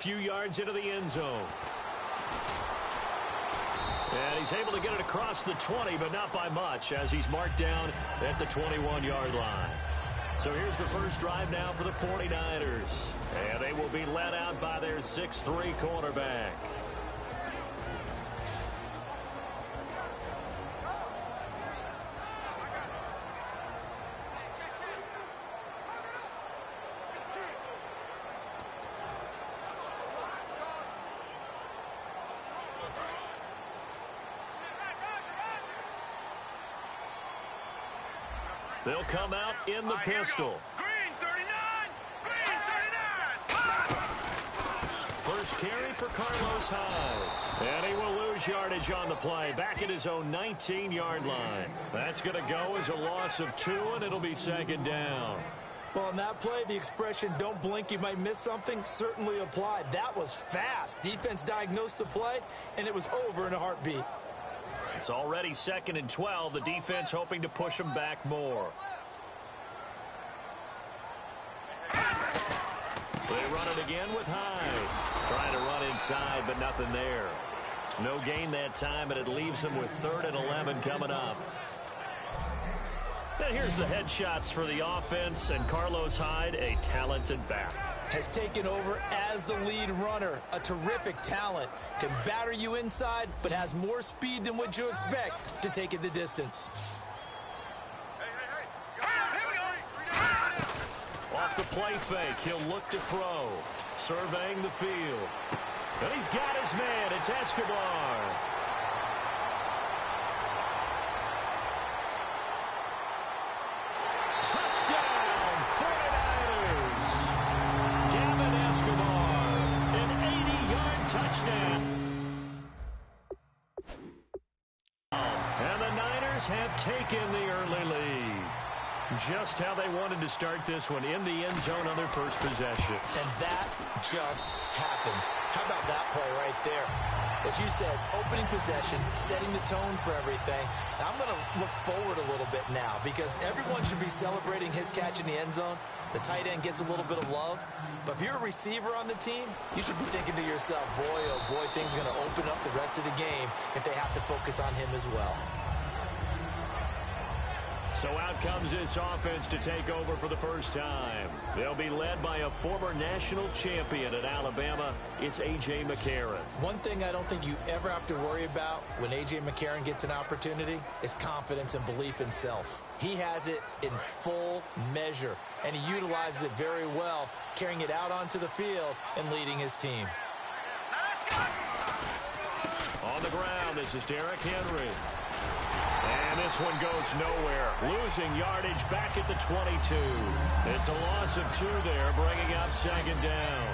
Few yards into the end zone. And he's able to get it across the 20, but not by much, as he's marked down at the 21-yard line. So here's the first drive now for the 49ers. And they will be led out by their 6'3" quarterback. They'll come out in the pistol. Green 39! Green 39! First carry for Carlos Hyde. And he will lose yardage on the play. Back at his own 19-yard line. That's going to go as a loss of 2, and it'll be second down. Well, on that play, the expression, don't blink, you might miss something, certainly applied. That was fast. Defense diagnosed the play, and it was over in a heartbeat. It's already 2nd and 12. The defense hoping to push them back more. They run it again with Hyde. Trying to run inside, but nothing there. No gain that time, and it leaves them with 3rd and 11 coming up. And here's the headshots for the offense, and Carlos Hyde, a talented back. Has taken over as the lead runner. A terrific talent. Can batter you inside, but has more speed than what you expect to take it the distance. Off the play fake, he'll look to throw. Surveying the field. And he's got his man. It's Escobar. Touchdown, 49ers. Gavin Escobar, an 80-yard touchdown. And the Niners have taken the early lead. Just how they wanted to start this one, in the end zone on their first possession. And that just happened. How about that play right there? As you said, opening possession, setting the tone for everything. Now I'm going to look forward a little bit now because everyone should be celebrating his catch in the end zone. The tight end gets a little bit of love. But if you're a receiver on the team, you should be thinking to yourself, boy, oh boy, things are going to open up the rest of the game if they have to focus on him as well. So out comes this offense to take over for the first time. They'll be led by a former national champion at Alabama. It's A.J. McCarron. One thing I don't think you ever have to worry about when A.J. McCarron gets an opportunity is confidence and belief in self. He has it in full measure, and he utilizes it very well, carrying it out onto the field and leading his team. On the ground, this is Derrick Henry. And this one goes nowhere. Losing yardage back at the 22. It's a loss of 2 there, bringing up second down.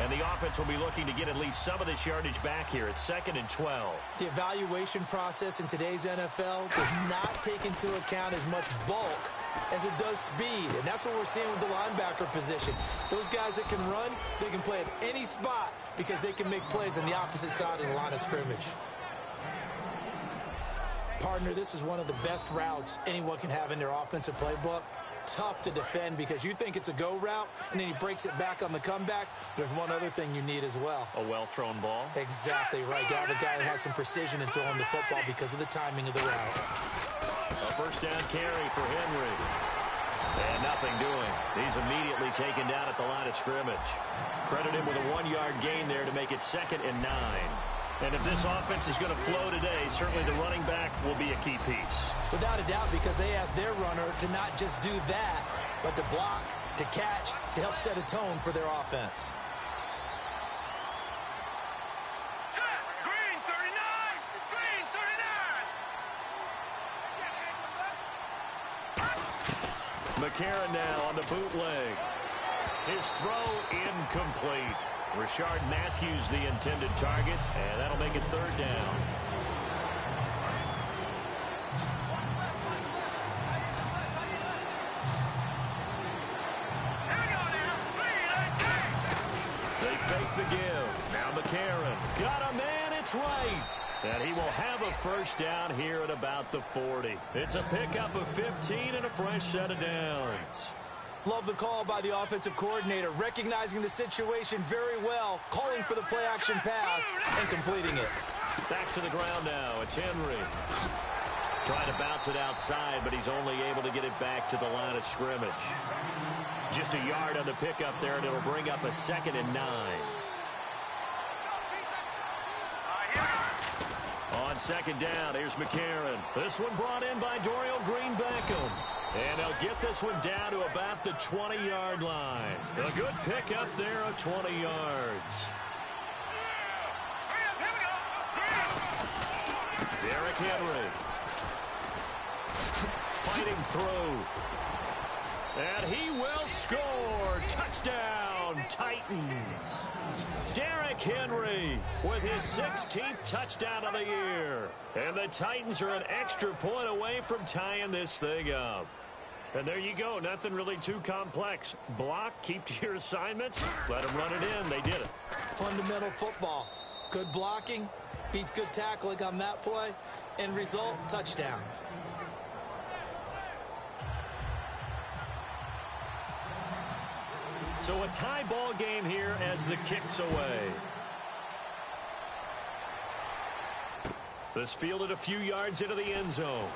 And the offense will be looking to get at least some of this yardage back here. It's 2nd and 12. The evaluation process in today's NFL does not take into account as much bulk as it does speed. And that's what we're seeing with the linebacker position. Those guys that can run, they can play at any spot because they can make plays on the opposite side of the line of scrimmage. Partner, this is one of the best routes anyone can have in their offensive playbook. Tough to defend because you think it's a go route, and then he breaks it back on the comeback. There's one other thing you need as well. A well-thrown ball? Exactly right. You have a guy that has some precision in throwing the football because of the timing of the route. A first down carry for Henry. And nothing doing. He's immediately taken down at the line of scrimmage. Credit him with a 1-yard gain there to make it 2nd and 9. And if this offense is going to flow today, certainly the running back will be a key piece. Without a doubt, because they asked their runner to not just do that, but to block, to catch, to help set a tone for their offense. Green 39! Green 39! McCarron now on the bootleg. His throw incomplete. Rashard Matthews the intended target, and that'll make it 3rd down. They fake the give. Now McCarron. Got a man, it's right. And he will have a first down here at about the 40. It's a pickup of 15 and a fresh set of downs. Love the call by the offensive coordinator, recognizing the situation very well, calling for the play-action pass, and completing it. Back to the ground now. It's Henry. Trying to bounce it outside, but he's only able to get it back to the line of scrimmage. Just a yard on the pickup there, and it'll bring up a 2nd and 9. On 2nd down, here's McCarron. This one brought in by Dorial Green-Beckham. And they'll get this one down to about the 20-yard line. A good pickup there of 20 yards. Derrick Henry. Fighting through. And he will score. Touchdown, Titans. Derrick Henry with his 16th touchdown of the year. And the Titans are an extra point away from tying this thing up. And there you go. Nothing really too complex. Block, keep to your assignments, let them run it in. They did it. Fundamental football. Good blocking, beats good tackling on that play. End result, touchdown. So a tie ball game here as the kick's away. This fielded a few yards into the end zone.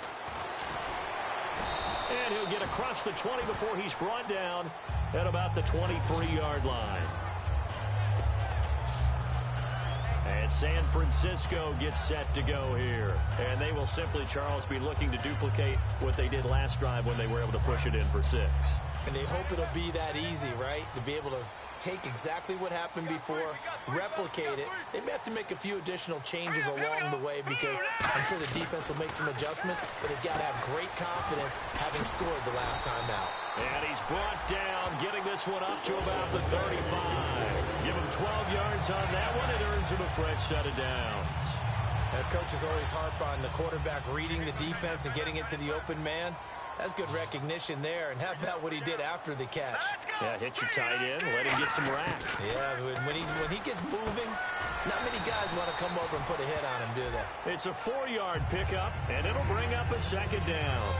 And he'll get across the 20 before he's brought down at about the 23-yard line. And San Francisco gets set to go here. And they will simply, Charles, be looking to duplicate what they did last drive when they were able to push it in for 6. And they hope it'll be that easy, right? To be able to take exactly what happened before, replicate it. They may have to make a few additional changes along the way because I'm sure the defense will make some adjustments, but they've got to have great confidence having scored the last time out. And he's brought down, getting this one up to about the 35. Give him 12 yards on that one. It earns him a fresh set of downs. Coaches always harp on the quarterback reading the defense and getting it to the open man. That's good recognition there. And how about what he did after the catch? Yeah, hit your tight end, let him get some rack. Yeah, when he gets moving, not many guys want to come over and put a hit on him, do they? It's a 4-yard pickup, and it'll bring up a 2nd down.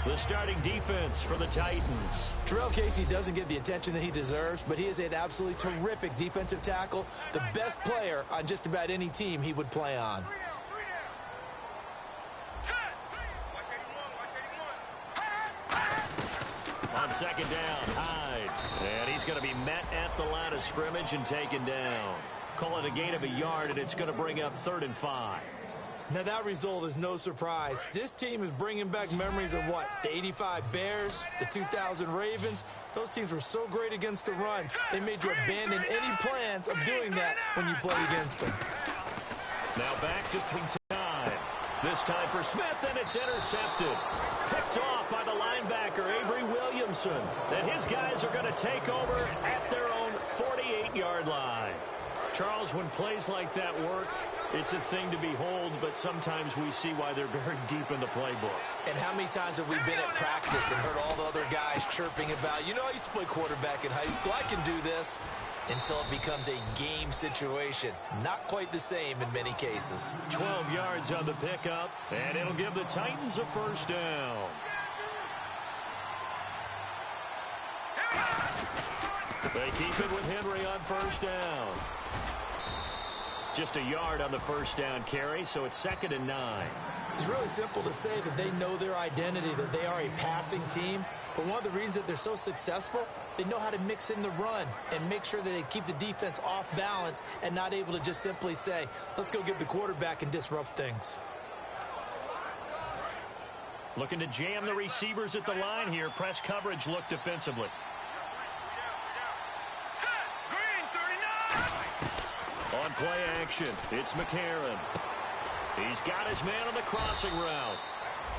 The starting defense for the Titans. Terrell Casey doesn't get the attention that he deserves, but he is an absolutely terrific defensive tackle, the best player on just about any team he would play on. On 2nd down, Hyde. And he's going to be met at the line of scrimmage and taken down. Call it a gain of a yard, and it's going to bring up 3rd and 5. Now, that result is no surprise. This team is bringing back memories of what? The 85 Bears, the 2000 Ravens. Those teams were so great against the run. They made you abandon any plans of doing that when you played against them. Now back to time. This time for Smith, and it's intercepted. Picked off by the linebacker, Avery Williamson. And his guys are going to take over at their own 48-yard line. Charles, when plays like that work, it's a thing to behold, but sometimes we see why they're very deep in the playbook. And how many times have we been at practice and heard all the other guys chirping about, you know, I used to play quarterback in high school, I can do this, until it becomes a game situation. Not quite the same in many cases. 12 yards on the pickup, and it'll give the Titans a 1st down. They keep it with Henry on 1st down. Just a yard on the 1st down carry, so it's 2nd and 9. It's really simple to say that they know their identity, that they are a passing team. But one of the reasons that they're so successful, they know how to mix in the run and make sure that they keep the defense off balance and not able to just simply say, let's go get the quarterback and disrupt things. Looking to jam the receivers at the line here. Press coverage look defensively. On play action, it's McCarron. He's got his man on the crossing route.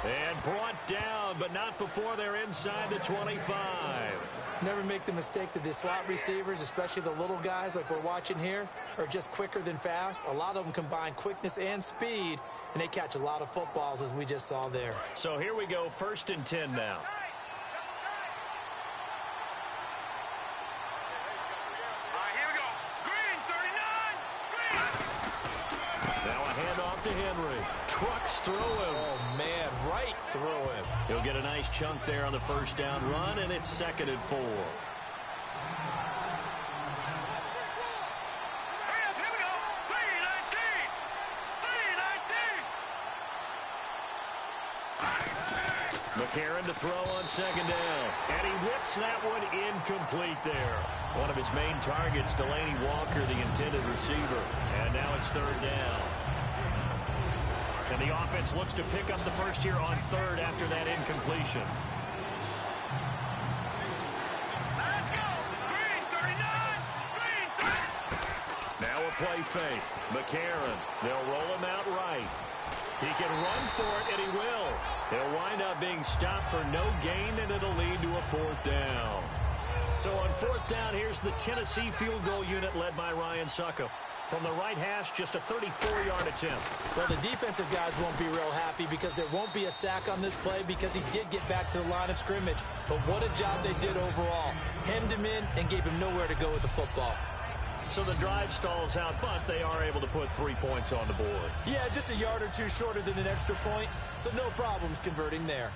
And brought down, but not before they're inside the 25. Never make the mistake that the slot receivers, especially the little guys like we're watching here, are just quicker than fast. A lot of them combine quickness and speed, and they catch a lot of footballs, as we just saw there. So here we go, 1st and 10 now. Green, 39, green. Now a handoff to Henry. Trucks through him. Oh, man, right throw him. He'll get a nice chunk there on the first down run, and it's 2nd and 4. McCarron to throw on 2nd down. And he whips that one incomplete there. One of his main targets, Delaney Walker, the intended receiver. And now it's 3rd down. And the offense looks to pick up the first here on 3rd after that incompletion. Let's go! Green 39! Green 30! Now a play fake. McCarron. They'll roll him out right. He can run for it, and he will. He'll wind up being stopped for no gain, and it'll lead to a 4th down. So on 4th down, here's the Tennessee field goal unit led by Ryan Succop. From the right hash, just a 34-yard attempt. Well, the defensive guys won't be real happy because there won't be a sack on this play because he did get back to the line of scrimmage. But what a job they did overall. Hemmed him in and gave him nowhere to go with the football. So the drive stalls out, but they are able to put 3 points on the board. Yeah, just a yard or two shorter than an extra point, so no problems converting there.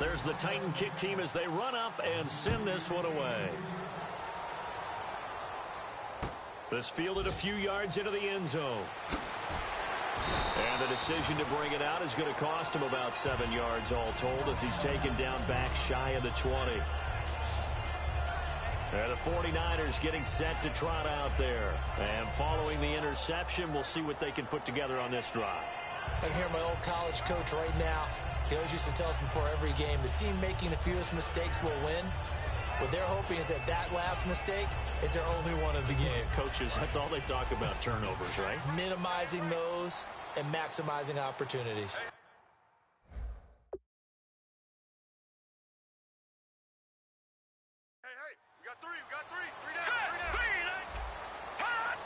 There's the Titan kick team as they run up and send this one away. This fielded a few yards into the end zone. And the decision to bring it out is going to cost him about 7 yards all told as he's taken down back shy of the 20. And the 49ers getting set to trot out there. And following the interception, we'll see what they can put together on this drive. I can hear my old college coach right now. He always used to tell us before every game, the team making the fewest mistakes will win. What they're hoping is that last mistake is their only one of the game. Coaches, that's all they talk about, turnovers, right? Minimizing those and maximizing opportunities. We got three down. Hot!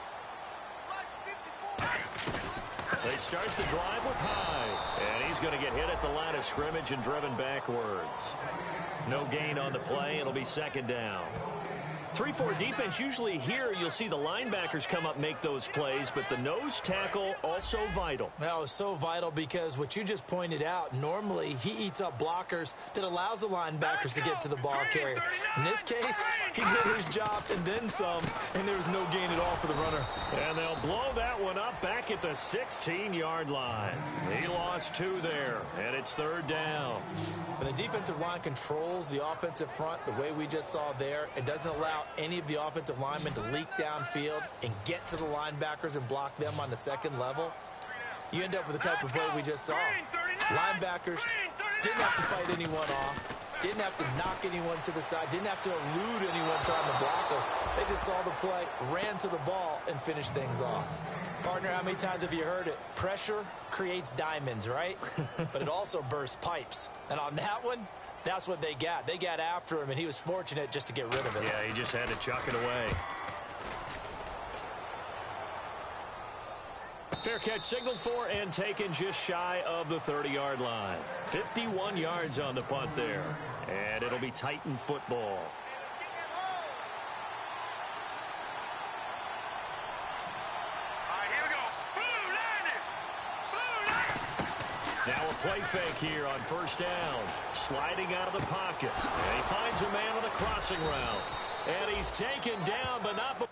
They start the drive with Hyde. And he's going to get hit at the line of scrimmage and driven backwards. No gain on the play. It'll be 2nd down. 3-4 defense, usually here you'll see the linebackers come up, make those plays, but the nose tackle also vital. That was so vital because what you just pointed out, normally he eats up blockers that allows the linebackers to get to the ball carrier. In this case, he did his job and then some, and there was no gain at all for the runner. And they'll blow that one up back at the 16-yard line. He lost 2 there, and it's 3rd down. When the defensive line controls the offensive front the way we just saw there, it doesn't allow any of the offensive linemen to leak downfield and get to the linebackers and block them on the second level, you end up with the type of play we just saw. Linebackers didn't have to fight anyone off, didn't have to knock anyone to the side, didn't have to elude anyone trying to block them. They just saw the play, ran to the ball, and finished things off. Partner, how many times have you heard it? Pressure creates diamonds, right? But it also bursts pipes. And on that one, that's what they got. They got after him, and he was fortunate just to get rid of it. Yeah, he just had to chuck it away. Fair catch signaled for and taken just shy of the 30-yard line. 51 yards on the punt there. And it'll be Titan football. Now a play fake here on 1st down. Sliding out of the pocket. And he finds a man on the crossing route. And he's taken down, but not before.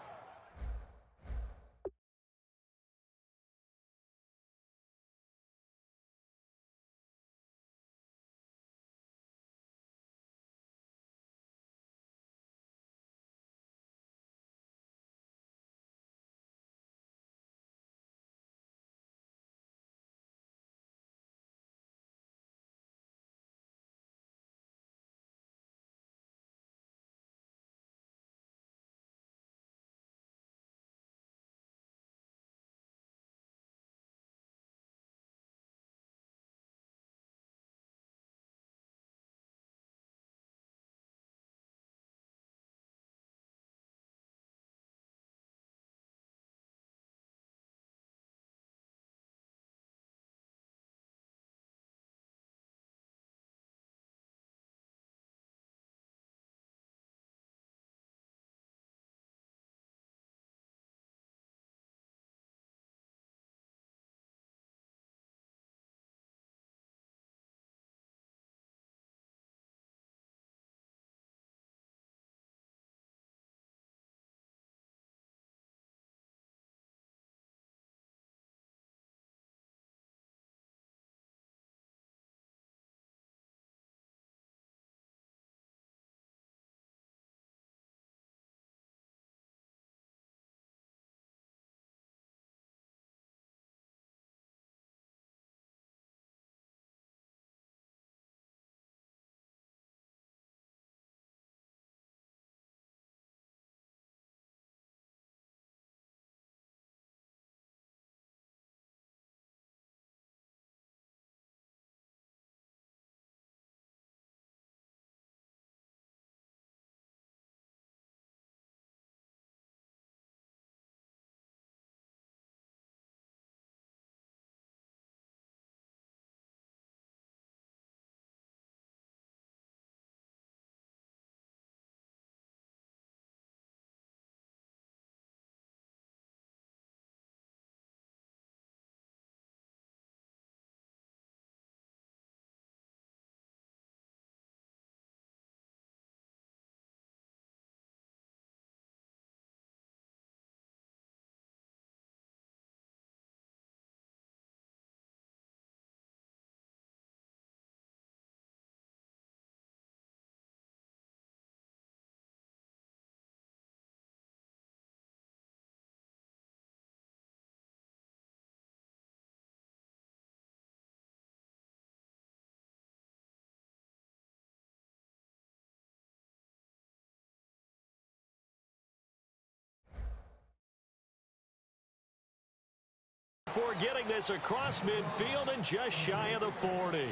For getting this across midfield and just shy of the 40.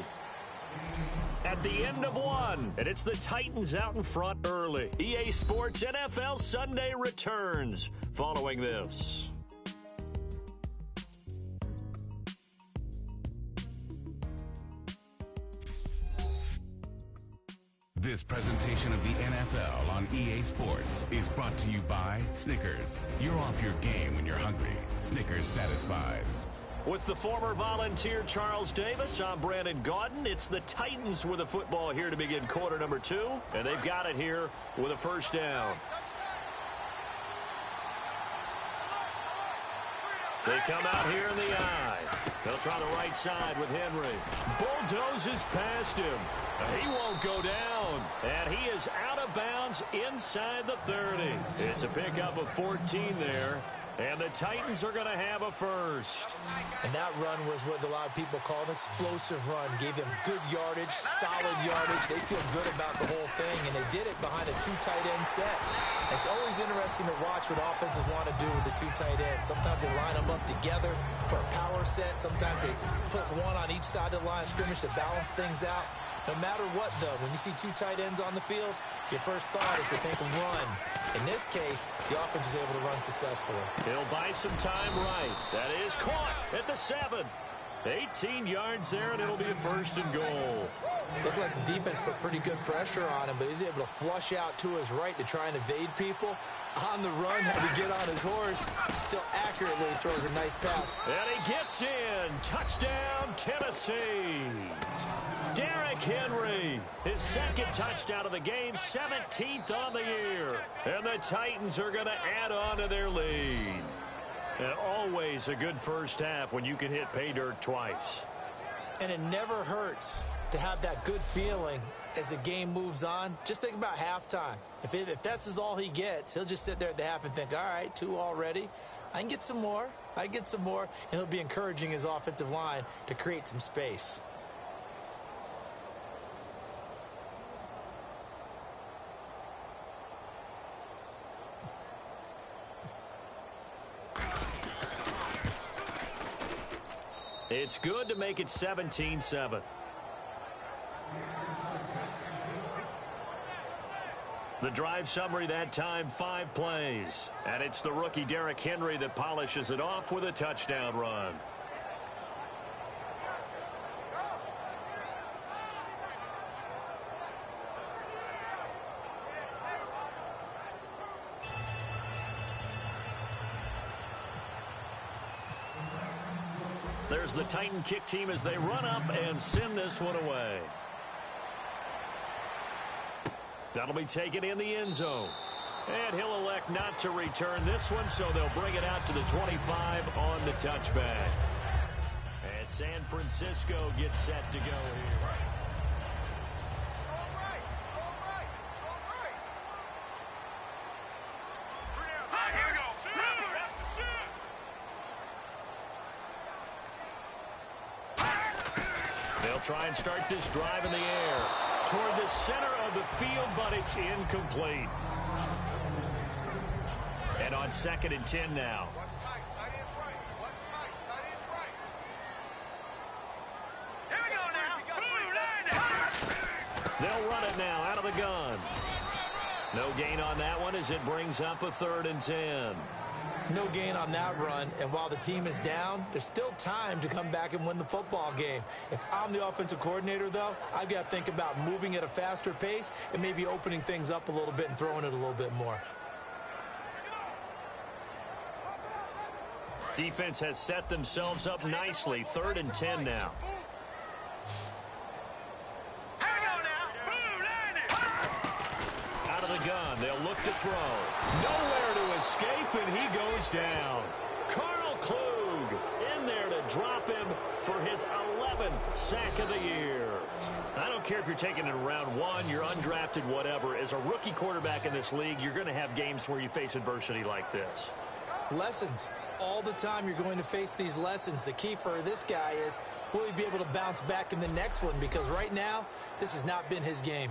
At the end of one, and it's the Titans out in front early. EA Sports NFL Sunday returns following this. This presentation of the NFL on EA Sports is brought to you by Snickers. You're off your game when you're hungry. Snickers satisfies. With the former Volunteer Charles Davis, I'm Brandon Gaudin. It's the Titans with the football here to begin quarter number 2, and they've got it here with a first down. They come out here in the eye. They'll try the right side with Henry. Bulldozes past him. He won't go down. And he is out of bounds inside the 30. It's a pickup of 14 there. And the Titans are going to have a first. And that run was what a lot of people call an explosive run. Gave them good yardage, solid yardage. They feel good about the whole thing, and they did it behind a 2 tight end set. It's always interesting to watch what offenses want to do with the 2 tight ends. Sometimes they line them up together for a power set. Sometimes they put one on each side of the line of scrimmage to balance things out. No matter what, though, when you see 2 tight ends on the field, your first thought is to think of run. In this case, the offense was able to run successfully. He'll buy some time right. That is caught at the 7. 18 yards there, and it'll be a first and goal. Looked like the defense put pretty good pressure on him, but he's able to flush out to his right to try and evade people. On the run, had to get on his horse. Still accurately throws a nice pass. And he gets in. Touchdown, Tennessee. Derrick Henry, his second touchdown of the game, 17th on the year. And the Titans are going to add on to their lead. And always a good first half when you can hit pay dirt twice. And it never hurts to have that good feeling as the game moves on. Just think about halftime. If that's all he gets, he'll just sit there at the half and think, all right, 2 already. I can get some more. I can get some more. And he'll be encouraging his offensive line to create some space. It's good to make it 17-7. The drive summary that time, 5 plays. And it's the rookie Derrick Henry that polishes it off with a touchdown run. There's the Titan kick team as they run up and send this one away. That'll be taken in the end zone. And he'll elect not to return this one, so they'll bring it out to the 25 on the touchback. And San Francisco gets set to go here. They'll try and start this drive in the air toward the center of the field, but it's incomplete. And on 2nd and 10 now. Watch tight. Tight end's right. Watch tight. Tight end's right. Here we go now. They'll run it now out of the gun. No gain on that one as it brings up a 3rd and 10. No gain on that run, and while the team is down, there's still time to come back and win the football game. If I'm the offensive coordinator, though, I've got to think about moving at a faster pace and maybe opening things up a little bit and throwing it a little bit more. Defense has set themselves up nicely. 3rd and 10 now. Out of the gun, they'll look to throw. Nowhere to escape, and he goes down. Carl Klug in there to drop him for his 11th sack of the year. I don't care if you're taking it in round 1, you're undrafted, whatever. As a rookie quarterback in this league, you're going to have games where you face adversity like this. Lessons. All the time you're going to face these lessons. The key for this guy is, will he be able to bounce back in the next one? Because right now, this has not been his game.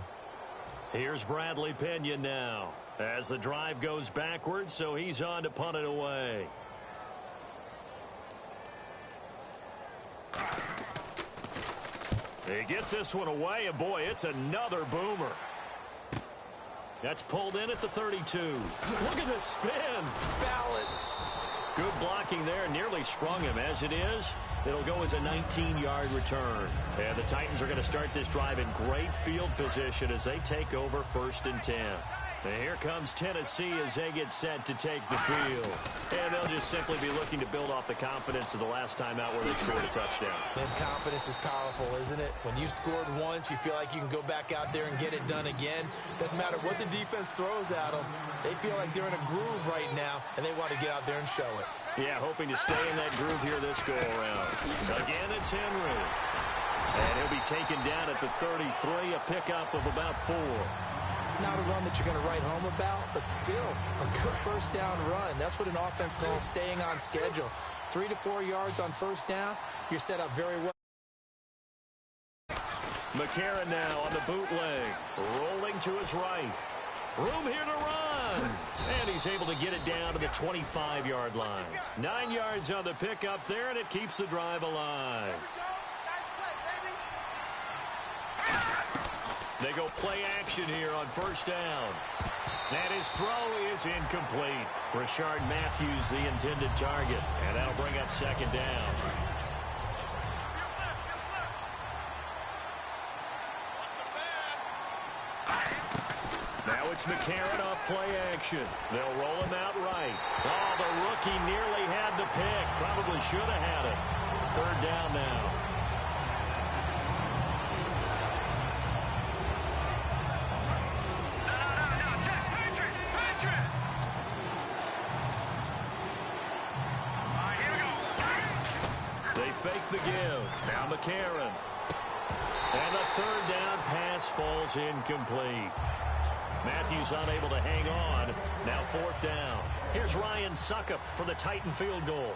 Here's Bradley Pinion now as the drive goes backwards, so he's on to punt it away. He gets this one away, and boy, it's another boomer. That's pulled in at the 32. Look at this spin. Balance. Good blocking there. Nearly sprung him. As it is, it'll go as a 19-yard return. And the Titans are going to start this drive in great field position as they take over 1st and 10. And here comes Tennessee as they get set to take the field. And they'll just simply be looking to build off the confidence of the last time out where they scored a touchdown. And confidence is powerful, isn't it? When you've scored once, you feel like you can go back out there and get it done again. Doesn't matter what the defense throws at them. They feel like they're in a groove right now, and they want to get out there and show it. Yeah, hoping to stay in that groove here this go-around. Again, it's Henry. And he'll be taken down at the 33, a pickup of about 4. Not a run that you're going to write home about, but still a good first down run. That's what an offense calls staying on schedule. 3 to 4 yards on first down, you're set up very well. McCarron now on the bootleg, rolling to his right. Room here to run. And he's able to get it down to the 25-yard line. 9 yards on the pickup there, and it keeps the drive alive. They go play action here on first down. And his throw is incomplete. Rashard Matthews, the intended target. And that'll bring up 2nd down. Now it's McCarron off play action. They'll roll him out right. Oh, the rookie nearly had the pick. Probably should have had it. 3rd down now. Fake the give. Now McCarron. And the 3rd down pass falls incomplete. Matthews unable to hang on. Now 4th down. Here's Ryan Suckup for the Titan field goal.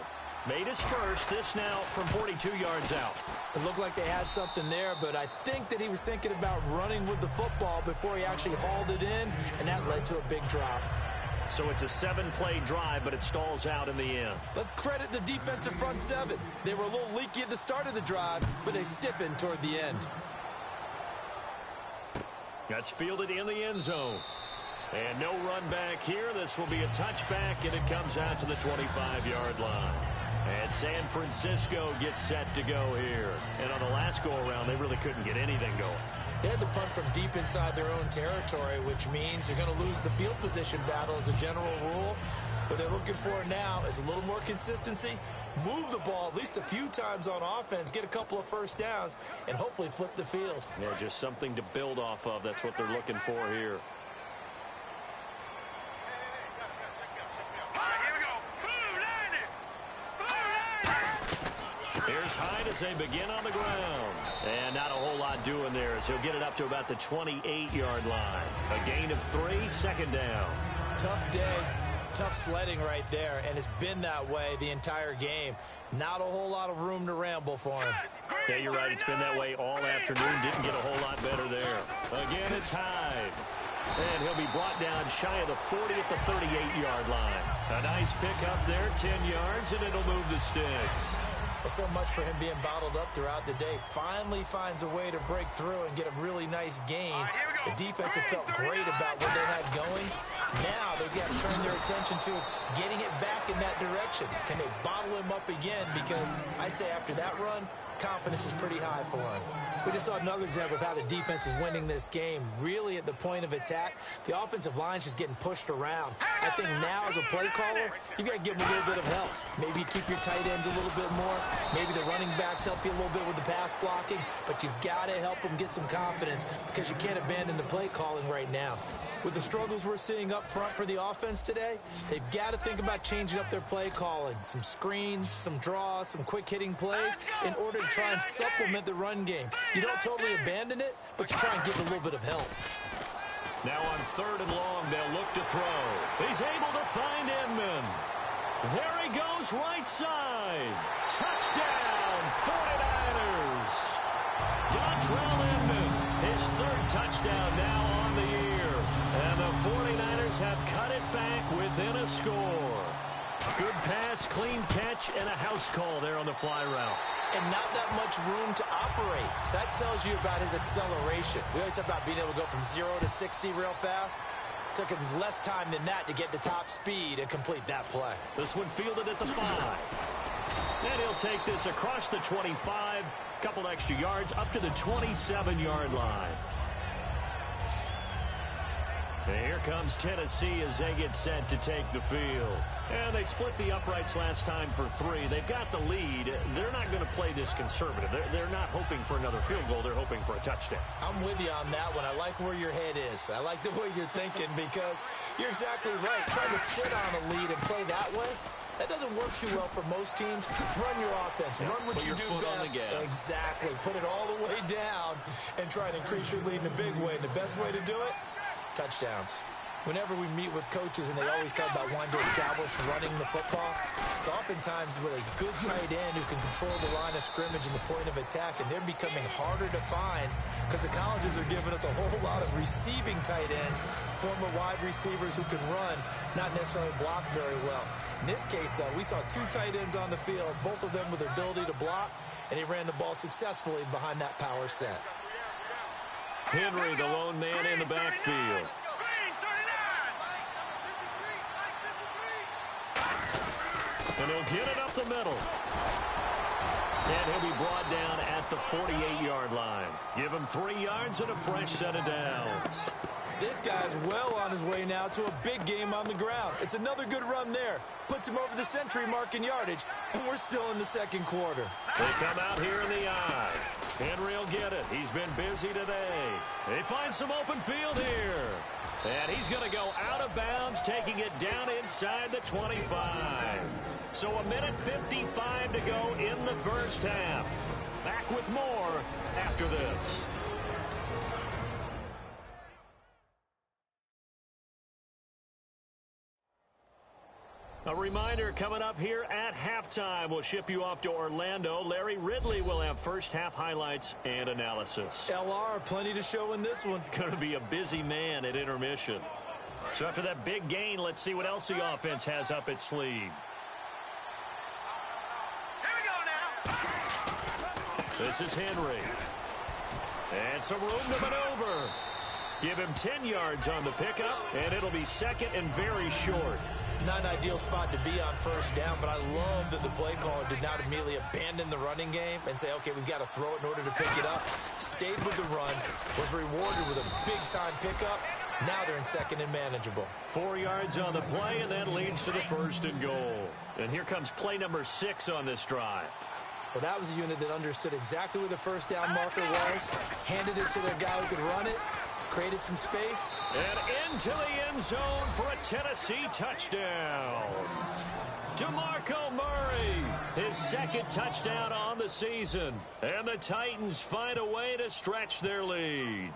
Made his first. This now from 42 yards out. It looked like they had something there, but I think that he was thinking about running with the football before he actually hauled it in, and that led to a big drop. So it's a 7-play drive, but it stalls out in the end. Let's credit the defensive front 7. They were a little leaky at the start of the drive, but they stiffened toward the end. That's fielded in the end zone. And no run back here. This will be a touchback, and it comes out to the 25-yard line. And San Francisco gets set to go here. And on the last go-around, they really couldn't get anything going. They had to punt from deep inside their own territory, which means they're going to lose the field position battle as a general rule. What they're looking for now is a little more consistency, move the ball at least a few times on offense, get a couple of first downs, and hopefully flip the field. Yeah, just something to build off of. That's what they're looking for here. Here's Hyde as they begin on the ground. And not a whole lot doing there as he'll get it up to about the 28-yard line. A gain of 3, 2nd down. Tough day, tough sledding right there, and it's been that way the entire game. Not a whole lot of room to ramble for him. Yeah, you're right. It's been that way all afternoon. Didn't get a whole lot better there. Again, it's Hyde. And he'll be brought down shy of the 40 at the 38-yard line. A nice pick up there, 10 yards, and it'll move the sticks. Well, so much for him being bottled up throughout the day. Finally finds a way to break through and get a really nice gain. The defense had felt great about what they had going. Now they've got to turn their attention to getting it back in that direction. Can they bottle him up again? Because I'd say after that run, confidence is pretty high for him. We just saw another example of how the defense is winning this game. Really at the point of attack, the offensive line's just getting pushed around. I think now as a play caller, you've got to give them a little bit of help. Maybe keep your tight ends a little bit more. Maybe the running backs help you a little bit with the pass blocking. But you've got to help them get some confidence because you can't abandon the play calling right now. With the struggles we're seeing up front for the offense today, they've got to think about changing up their play calling. Some screens, some draws, some quick hitting plays in order to try and supplement the run game. You don't totally abandon it, but you try and give it a little bit of help. Now on 3rd and long, they'll look to throw. He's able to find Inman. There he goes right side. Touchdown, 49ers. Dontrell Inman, his 3rd touchdown now on the year. And the 49ers have cut it back within a score. Good pass, clean catch, and a house call there on the fly route. And not that much room to operate. So that tells you about his acceleration. We always talk about being able to go from 0 to 60 real fast. Took him less time than that to get to top speed and complete that play. This one fielded at the 5. And he'll take this across the 25, couple extra yards up to the 27-yard line. And here comes Tennessee as they get set to take the field. And they split the uprights last time for 3. They've got the lead. They're not going to play this conservative. They're not hoping for another field goal. They're hoping for a touchdown. I'm with you on that one. I like where your head is. I like the way you're thinking because you're exactly right. Trying to sit on a lead and play that way, that doesn't work too well for most teams. Run your offense. Run what you do best. Exactly. Put it all the way down and try and increase your lead in a big way. And the best way to do it, touchdowns. Whenever we meet with coaches and they always talk about wanting to establish running the football, it's oftentimes with a good tight end who can control the line of scrimmage and the point of attack, and they're becoming harder to find because the colleges are giving us a whole lot of receiving tight ends, former wide receivers who can run, not necessarily block very well. In this case, though, we saw 2 tight ends on the field, both of them with the ability to block, and he ran the ball successfully behind that power set. Henry, the lone man in the backfield. And he'll get it up the middle. And he'll be brought down at the 48-yard line. Give him 3 yards and a fresh set of downs. This guy's well on his way now to a big game on the ground. It's another good run there. Puts him over the century mark in yardage, and we're still in the second quarter. They come out here in the I. Henry will get it. He's been busy today. They find some open field here. And he's going to go out of bounds, taking it down inside the 25. So a minute 55 to go in the first half. Back with more after this. A reminder coming up here at halftime. We'll ship you off to Orlando. Larry Ridley will have first half highlights and analysis. LR, plenty to show in this one. Going to be a busy man at intermission. So after that big gain, let's see what else the offense has up its sleeve. This is Henry. And some room to maneuver. Give him 10 yards on the pickup, and it'll be second and very short. Not an ideal spot to be on first down, but I love that the play caller did not immediately abandon the running game and say, okay, we've got to throw it in order to pick it up. Stayed with the run, was rewarded with a big-time pickup. Now they're in second and manageable. 4 yards on the play, and that leads to the first and goal. And here comes play number 6 on this drive. Well, that was a unit that understood exactly where the first down marker was, handed it to their guy who could run it, created some space. And into the end zone for a Tennessee touchdown. DeMarco Murray, his second touchdown on the season. And the Titans find a way to stretch their lead.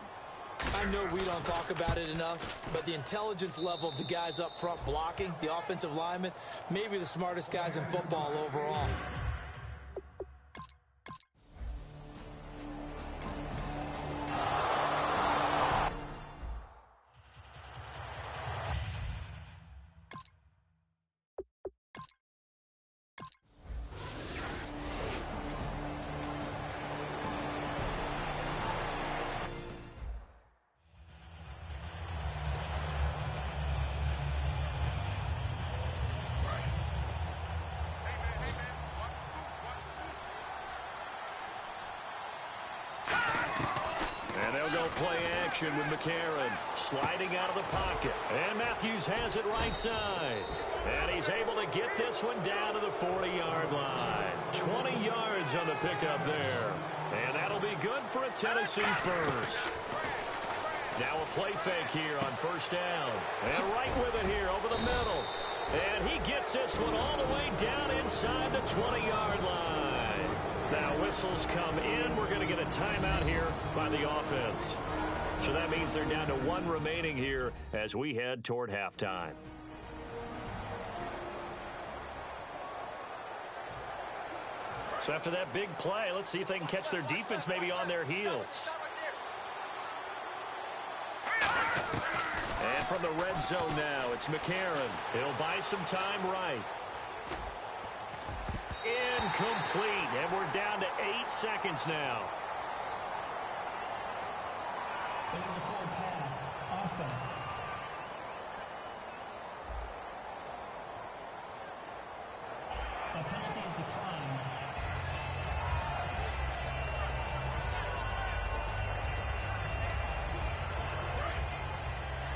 I know we don't talk about it enough, but the intelligence level of the guys up front blocking, the offensive linemen, maybe the smartest guys in football overall. Play action with McCarron sliding out of the pocket, and Matthews has it right side, and he's able to get this one down to the 40-yard line. 20 yards on the pickup there, and that'll be good for a Tennessee first. Now a play fake here on first down, and right with it here over the middle, and he gets this one all the way down inside the 20-yard line. Now whistles come in. We're going to get a timeout here by the offense. So that means they're down to 1 remaining here as we head toward halftime. So after that big play, let's see if they can catch their defense maybe on their heels. And from the red zone now, it's McCarron. He'll buy some time right. Incomplete, and we're down to 8 seconds now. Full pass, offense. The penalty is declined.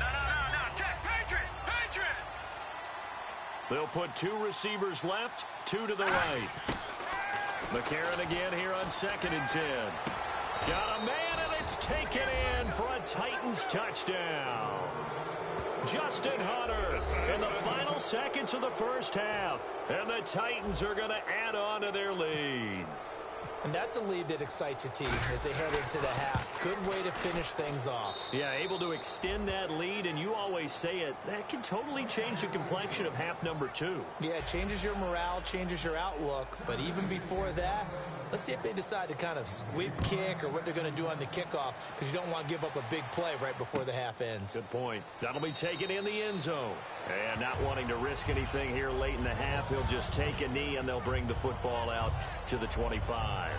No. Check. Patriot. They'll put 2 receivers left, 2 to the right. McCarron again here on 2nd and 10. Got a man, and it's taken in for a Titans touchdown. Justin Hunter in the final seconds of the first half. And the Titans are going to add on to their lead. And that's a lead that excites a team as they head into the half. Good way to finish things off. Yeah, able to extend that lead, and you always say it, that can totally change the complexion of half number 2. Yeah, it changes your morale, changes your outlook. But even before that, let's see if they decide to kind of squib kick or what they're going to do on the kickoff, because you don't want to give up a big play right before the half ends. Good point. That'll be taken in the end zone. And not wanting to risk anything here late in the half, he'll just take a knee, and they'll bring the football out to the 25.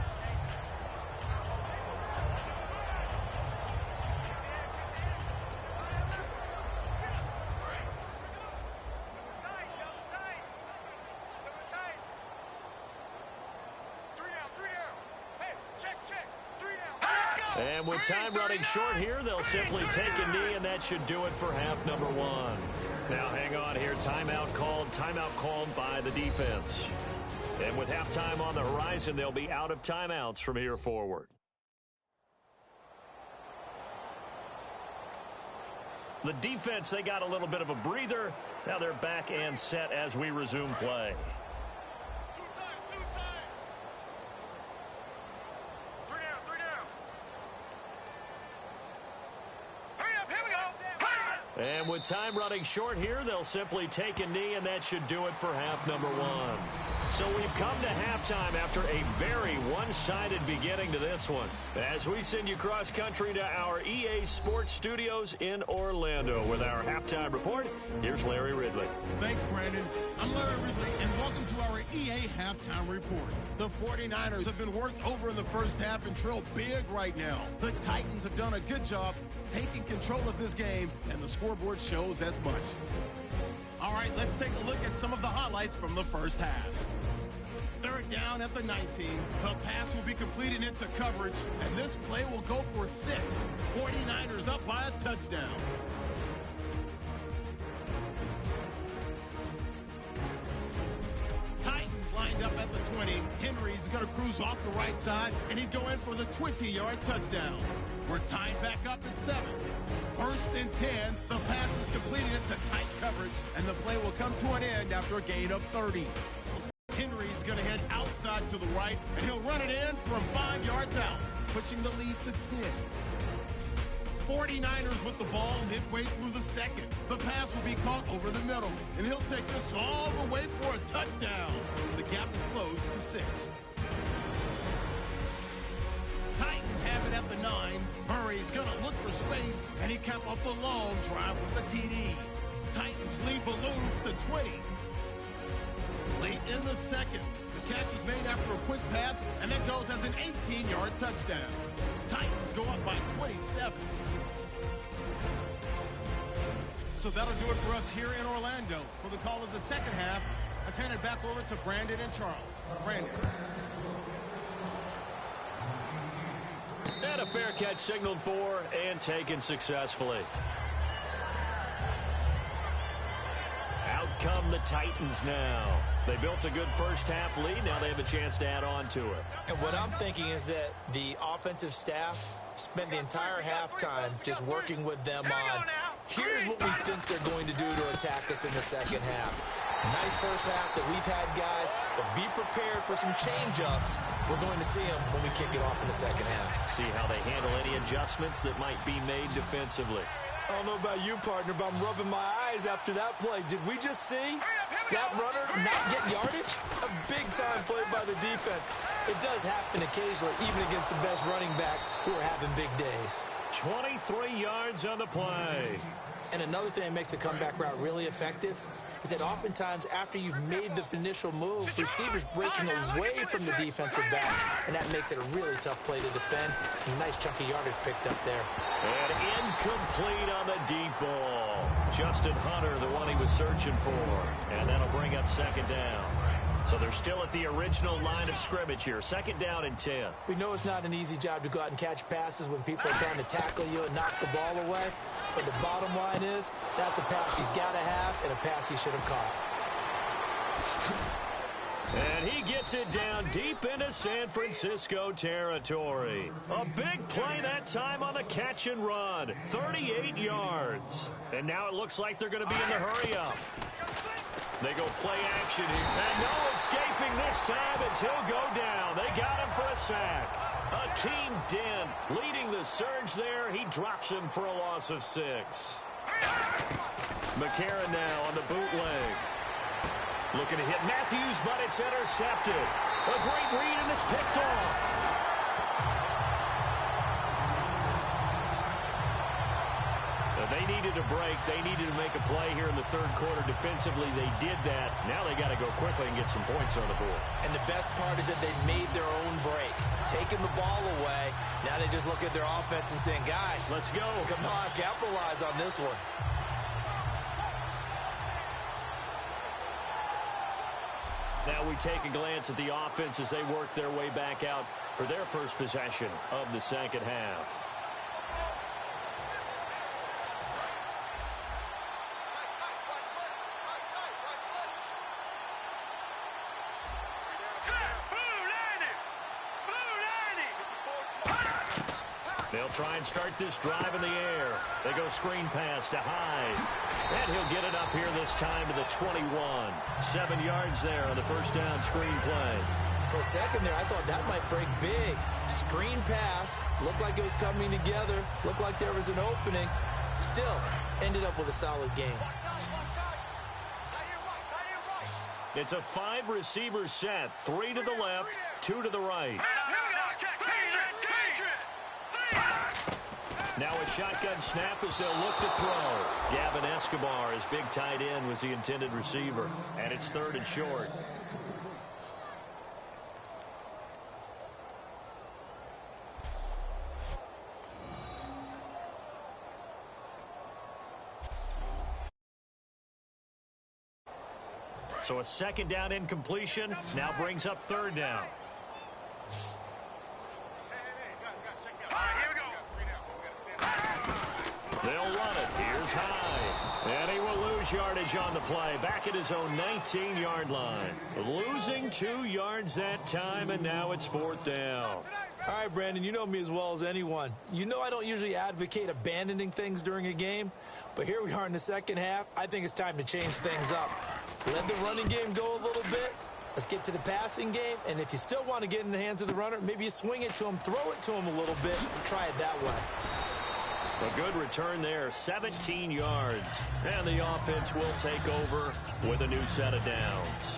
And with time running short here, they'll simply take a knee, and that should do it for half number 1. Now hang on here. Timeout called by the defense. And with halftime on the horizon, they'll be out of timeouts from here forward. The defense, they got a little bit of a breather. Now they're back and set as we resume play. And with time running short here, they'll simply take a knee, and that should do it for half number 1. So we've come to halftime after a very one-sided beginning to this one. As we send you cross-country to our EA Sports Studios in Orlando with our halftime report, here's Larry Ridley. Thanks, Brandon. I'm Larry Ridley, and welcome to our EA Halftime Report. The 49ers have been worked over in the first half and trail big right now. The Titans have done a good job taking control of this game, and the scoreboard shows as much. All right, let's take a look at some of the highlights from the first half. 3rd down at the 19. The pass will be completed into coverage, and this play will go for 6. 49ers up by a touchdown. Titans lined up at the 20. Henry's going to cruise off the right side, and he'd go in for the 20-yard touchdown. We're tied back up at 7. 1st and 10. The pass is completed into tight coverage, and the play will come to an end after a gain of 30. Henry's going to head outside to the right, and he'll run it in from 5 yards out, pushing the lead to 10. 49ers with the ball midway through the second. The pass will be caught over the middle, and he'll take this all the way for a touchdown. The gap is closed to 6. Titans have it at the 9. Murray's going to look for space, and he cap off the long drive with a TD. Titans lead balloons to 20. Late in the second, the catch is made after a quick pass, and that goes as an 18-yard touchdown. Titans go up by 27. So that'll do it for us here in Orlando. For the call of the second half, let's hand it back over to Brandon and Charles. Brandon. And a fair catch signaled for and taken successfully. Out come the Titans now. They built a good first half lead. Now they have a chance to add on to it. And what I'm thinking is that the offensive staff spent the entire halftime just working with them on, here's what we think they're going to do to attack us in the second half. Nice first half that we've had, guys, but be prepared for some change-ups. We're going to see them when we kick it off in the second half. See how they handle any adjustments that might be made defensively. I don't know about you, partner, but I'm rubbing my eyes after that play. Did we just see that runner not get yardage? A big-time play by the defense. It does happen occasionally, even against the best running backs who are having big days. 23 yards on the play. And another thing that makes the comeback route really effective, is that oftentimes after you've made the initial move, receivers breaking away from the defensive back, and that makes it a really tough play to defend. And a nice chunk of yardage picked up there. And incomplete on the deep ball. Justin Hunter, the one he was searching for. And that'll bring up second down. So they're still at the original line of scrimmage here. Second down and 10. We know it's not an easy job to go out and catch passes when people are trying to tackle you and knock the ball away. But the bottom line is, that's a pass he's got to have and a pass he should have caught. And he gets it down deep into San Francisco territory. A big play that time on the catch and run. 38 yards. And now it looks like they're going to be in the hurry-up. They go play action here. And no escaping this time as he'll go down. They got him for a sack. Akeem Dent leading the surge there. He drops him for a loss of 6. McCarron now on the bootleg. Looking to hit Matthews, but it's intercepted. A great read, and it's picked off. They needed a break. They needed to make a play here in the third quarter. Defensively, they did that. Now they got to go quickly and get some points on the board. And the best part is that they made their own break. Taking the ball away. Now they just look at their offense and saying, guys, let's go. Come on, capitalize on this one. Now we take a glance at the offense as they work their way back out for their first possession of the second half. They'll try and start this drive in the air. They go screen pass to Hyde. And he'll get it up here this time to the 21. 7 yards there on the first down screen play. For a second there, I thought that might break big. Screen pass. Looked like it was coming together. Looked like there was an opening. Still, ended up with a solid game. It's a 5-receiver set. 3 to the left, 2 to the right. Now a shotgun snap as they'll look to throw. Gavin Escobar, his big tight end, was the intended receiver. And it's 3rd and short. So a second down incompletion now brings up 3rd down. They'll run it. Here's Hyde. And he will lose yardage on the play. Back at his own 19-yard line. Losing 2 yards that time, and now it's 4th down. All right, Brandon, you know me as well as anyone. You know I don't usually advocate abandoning things during a game, but here we are in the second half. I think it's time to change things up. Let the running game go a little bit. Let's get to the passing game, and if you still want to get in the hands of the runner, maybe you swing it to him, throw it to him a little bit, and try it that way. A good return there, 17 yards. And the offense will take over with a new set of downs.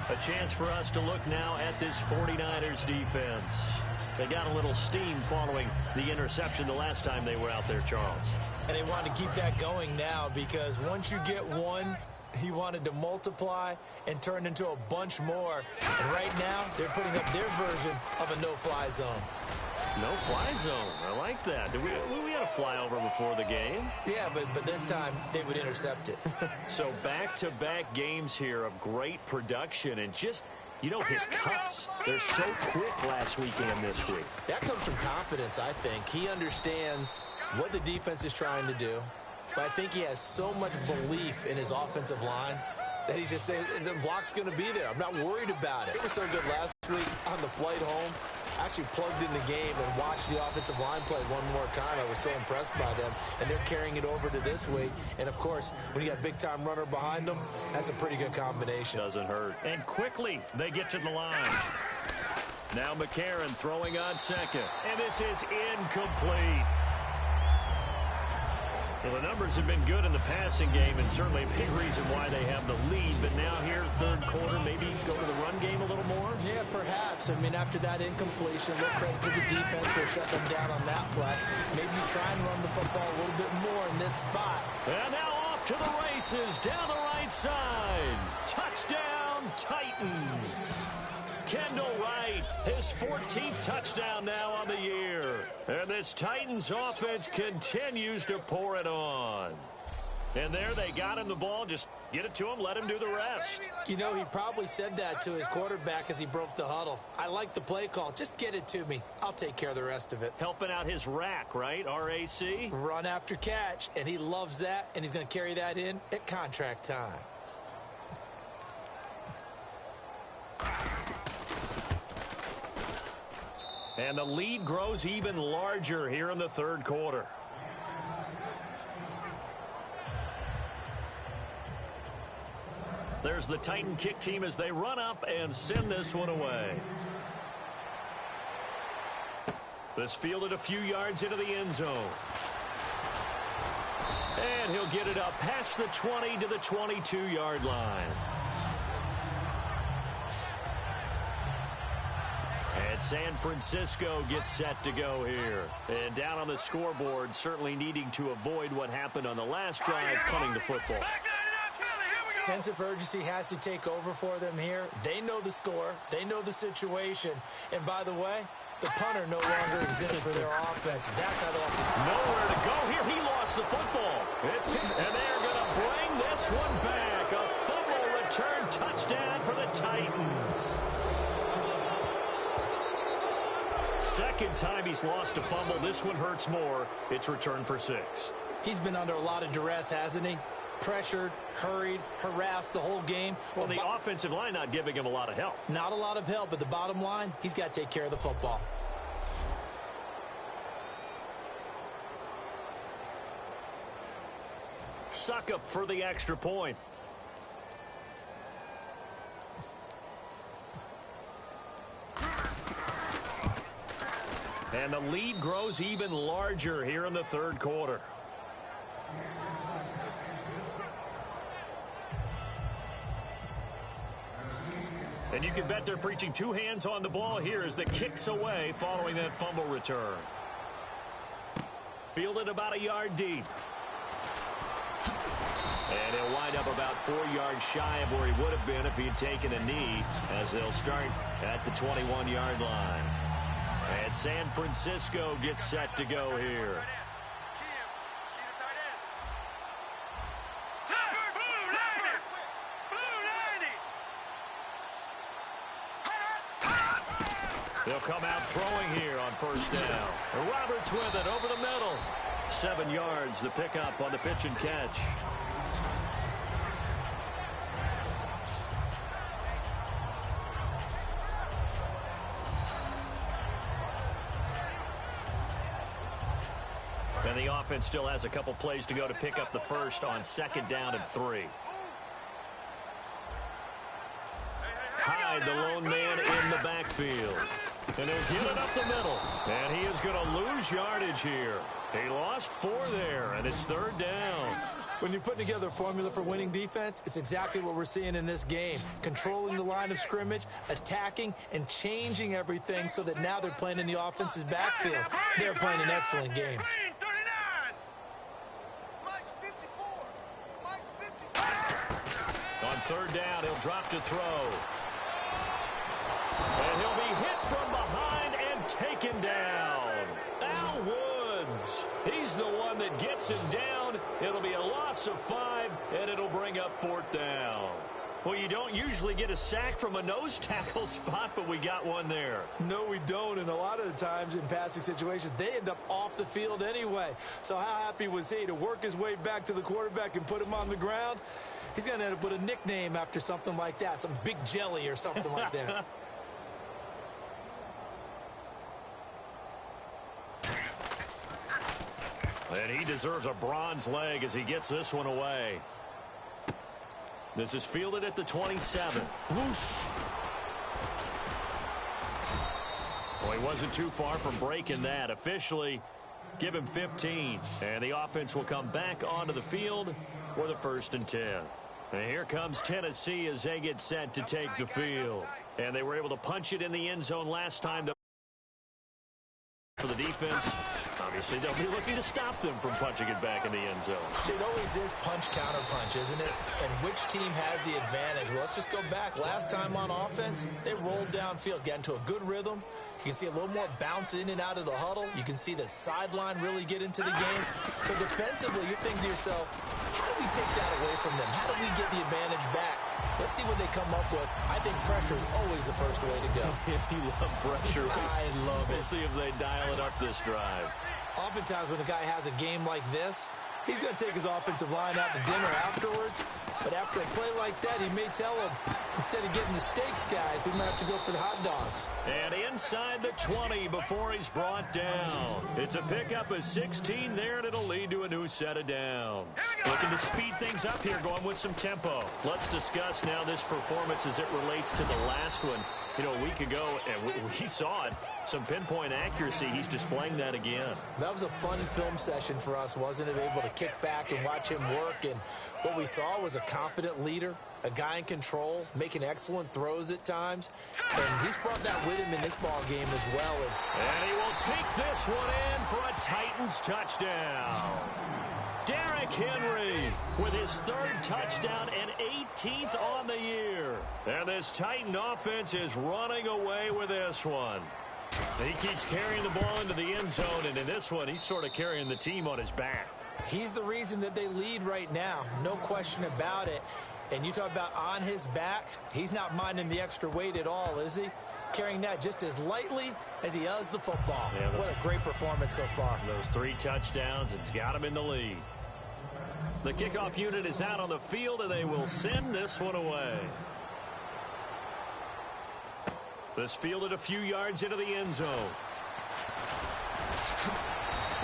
A chance for us to look now at this 49ers defense. They got a little steam following the interception the last time they were out there, Charles. And they want to keep that going now because once you get one, he wanted to multiply and turn into a bunch more. And right now, they're putting up their version of a no-fly zone. No-fly zone. I like that. We had a flyover before the game. Yeah, but this time they would intercept it. So back-to-back games here of great production and just, you know, his cuts. They're so quick last week and this week. That comes from confidence, I think. He understands what the defense is trying to do, but I think he has so much belief in his offensive line that he's just saying the block's going to be there. I'm not worried about it. It was so good last week on the flight home. I actually plugged in the game and watched the offensive line play one more time. I was so impressed by them, and they're carrying it over to this week. And, of course, when you got a big-time runner behind them, that's a pretty good combination. Doesn't hurt. And quickly, they get to the line. Now McCarron throwing on second. And this is incomplete. Well, the numbers have been good in the passing game, and certainly a big reason why they have the lead. But now here, third quarter, maybe go to the run game a little more? Yeah, perhaps. I mean, after that incompletion, a little credit to the defense for shutting them down on that play. Maybe you try and run the football a little bit more in this spot. And now off to the races down the right right side. Touchdown, Titans. Kendall Wright, his 14th touchdown now on the year. And this Titans offense continues to pour it on. And there they got him the ball. Just get it to him, let him do the rest. You know, he probably said that to his quarterback as he broke the huddle. I like the play call. Just get it to me. I'll take care of the rest of it. Helping out his rack, right? RAC? Run after catch, and he loves that, and he's going to carry that in at contract time. And the lead grows even larger here in the third quarter. There's the Titan kick team as they run up and send this one away. This fielded a few yards into the end zone. And he'll get it up past the 20 to the 22-yard line. And San Francisco gets set to go here. And down on the scoreboard, certainly needing to avoid what happened on the last drive, punting the football. Sense of urgency has to take over for them here. They know the score. They know the situation. And by the way, the punter no longer exists for their offense. That's how they have to... Nowhere to go here. He lost the football. And they're going to bring this one back. A fumble return touchdown for the Titans. Second time he's lost a fumble. This one hurts more. It's returned for 6. He's been under a lot of duress, hasn't he? Pressured, hurried, harassed the whole game. Well, the offensive line not giving him a lot of help. Not a lot of help, but the bottom line, he's got to take care of the football. Suck up for the extra point. And the lead grows even larger here in the third quarter. And you can bet they're preaching two hands on the ball here as the kick's away following that fumble return. Fielded about a yard deep. And he'll wind up about 4 yards shy of where he would have been if he'd taken a knee, as they'll start at the 21-yard line. And San Francisco gets set to go here. They'll come out throwing here on first down. Roberts with it over the middle. 7 yards, the pickup on the pitch and catch. And the offense still has a couple plays to go to pick up the first on 2nd down and 3. Hyde, the lone man in the backfield. And he'll get it up the middle. And he is going to lose yardage here. He lost 4 there, and it's 3rd down. When you're putting together a formula for winning defense, it's exactly what we're seeing in this game. Controlling the line of scrimmage, attacking, and changing everything so that now they're playing in the offense's backfield. They're playing an excellent game. On 3rd down, he'll drop to throw. And he'll be hit from behind and taken down. Al Woods. He's the one that gets him down. It'll be a loss of 5, and it'll bring up 4th down. Well, you don't usually get a sack from a nose tackle spot, but we got one there. No, we don't, and a lot of the times in passing situations, they end up off the field anyway. So how happy was he to work his way back to the quarterback and put him on the ground? He's going to end up with a nickname after something like that, some Big Jelly or something like that. And he deserves a bronze leg as he gets this one away. This is fielded at the 27. Whoosh. Well, he wasn't too far from breaking that. Officially, give him 15. And the offense will come back onto the field for the 1st and 10. And here comes Tennessee as they get set to take the field. And they were able to punch it in the end zone last time for the defense. obviously they'll be looking to stop them from punching it back in the end zone. It always is punch-counter-punch, isn't it? And which team has the advantage? Well, let's just go back. Last time on offense, they rolled downfield, got into a good rhythm. You can see a little more bounce in and out of the huddle. You can see the sideline really get into the game. So defensively, you're thinking to yourself, how do we take that away from them? How do we get the advantage back? Let's see what they come up with. I think pressure is always the first way to go. You love pressure. I love it. We'll see if they dial it up this drive. Oftentimes when a guy has a game like this, he's going to take his offensive line out to dinner afterwards. But after a play like that, he may tell him, instead of getting the steaks, guys, we might have to go for the hot dogs. And inside the 20 before he's brought down. It's a pickup of 16 there, and it'll lead to a new set of downs. Looking to speed things up here, going with some tempo. Let's discuss now this performance as it relates to the last one. You know, a week ago, and we saw it, some pinpoint accuracy. He's displaying that again. That was a fun film session for us, wasn't it? Able to kick back and watch him work. And what we saw was a confident leader, a guy in control, making excellent throws at times. And he's brought that with him in this ball game as well. And he will take this one in for a Titans touchdown. Derrick Henry with his third touchdown and 18th on the year. And this Titan offense is running away with this one. He keeps carrying the ball into the end zone, and in this one, he's sort of carrying the team on his back. He's the reason that they lead right now. No question about it. And you talk about on his back, he's not minding the extra weight at all, is he? Carrying that just as lightly as he does the football. Yeah, what a great performance so far. Those 3 touchdowns, it's got him in the lead. The kickoff unit is out on the field, and they will send this one away. This fielded a few yards into the end zone.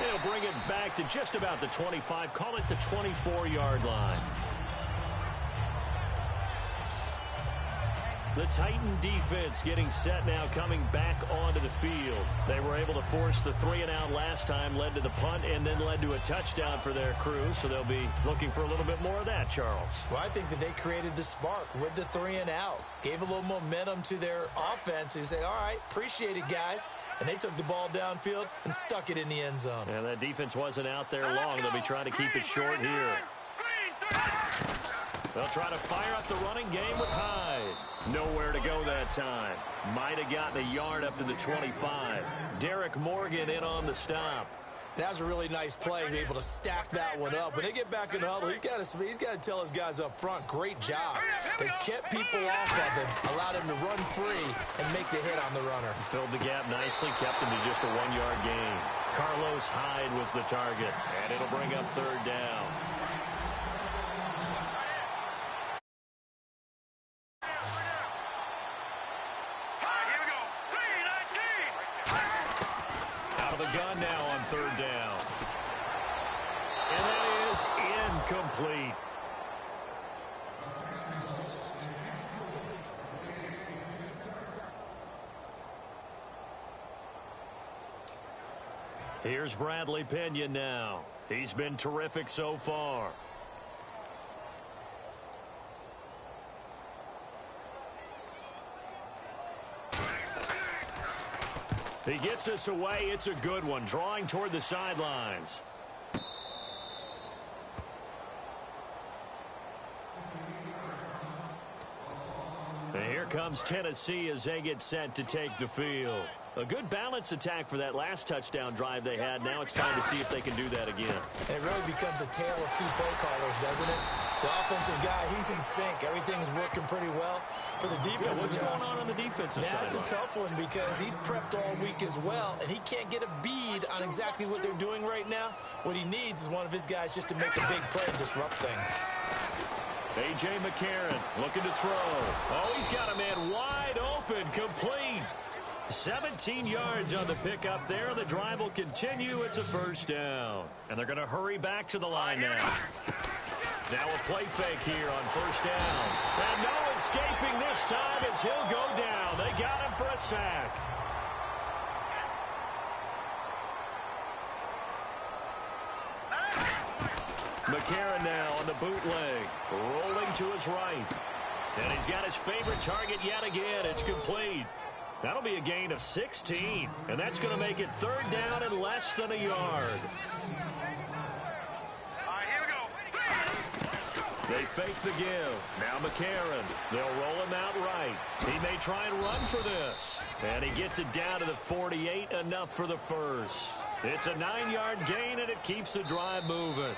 They'll bring it back to just about the 25, call it the 24-yard line. The Titan defense getting set now, coming back onto the field. They were able to force the 3-and-out last time, led to the punt, and then led to a touchdown for their crew. So they'll be looking for a little bit more of that, Charles. Well, I think that they created the spark with the 3-and-out. Gave a little momentum to their offense. Who said, all right, appreciate it, guys. And they took the ball downfield and stuck it in the end zone. And that defense wasn't out there long. They'll be trying to keep it short here. They'll try to fire up the running game with Hyde. Nowhere to go that time. Might have gotten a yard up to the 25. Derek Morgan in on the stop. That was a really nice play, be able to stack that one up. When they get back in the huddle, he's got to tell his guys up front, great job. They kept people off of him, allowed him to run free and make the hit on the runner. Filled the gap nicely, kept him to just a 1-yard gain. Carlos Hyde was the target, and it'll bring up 3rd down. Gun now on 3rd down. And that is incomplete. Here's Bradley Pinion now. He's been terrific so far. He gets us away. It's a good one. Drawing toward the sidelines. And here comes Tennessee as they get set to take the field. A good balance attack for that last touchdown drive they had. Now it's time to see if they can do that again. And it really becomes a tale of 2 play callers, doesn't it? The offensive guy, he's in sync. Everything's working pretty well. For the defensive guy, what's going on the defensive side? That's a tough one because he's prepped all week as well, and he can't get a bead on exactly what they're doing right now. What he needs is one of his guys just to make a big play and disrupt things. A.J. McCarron looking to throw. Oh, he's got a man wide open, complete. 17 yards on the pickup there. The drive will continue. It's a 1st down. And they're going to hurry back to the line now. Now a play fake here on 1st down. And no escaping this time as he'll go down. They got him for a sack. McCarron now on the bootleg. Rolling to his right. And he's got his favorite target yet again. It's complete. That'll be a gain of 16, and that's going to make it third down and less than a yard. All right, here we go. They fake the give. Now McCarron. They'll roll him out right. He may try and run for this. And he gets it down to the 48, enough for the first. It's a 9-yard gain, and it keeps the drive moving.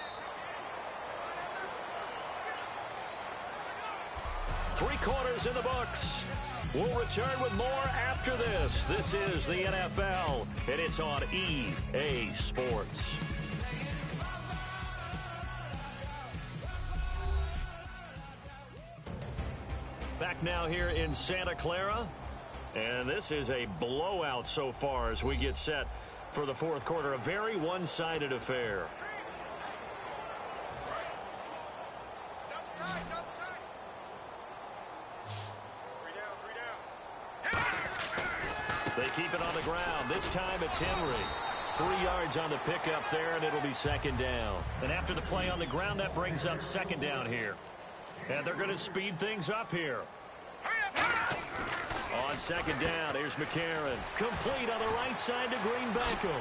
3 quarters in the books. We'll return with more after this. This is the NFL, and it's on EA Sports. Back now here in Santa Clara, and this is a blowout so far as we get set for the fourth quarter. A very one-sided affair. They keep it on the ground. This time it's Henry. 3 yards on the pickup there, and it'll be second down. And after the play on the ground, that brings up second down here. And they're going to speed things up here. On second down, here's McCarron. Complete on the right side to Green Beckham.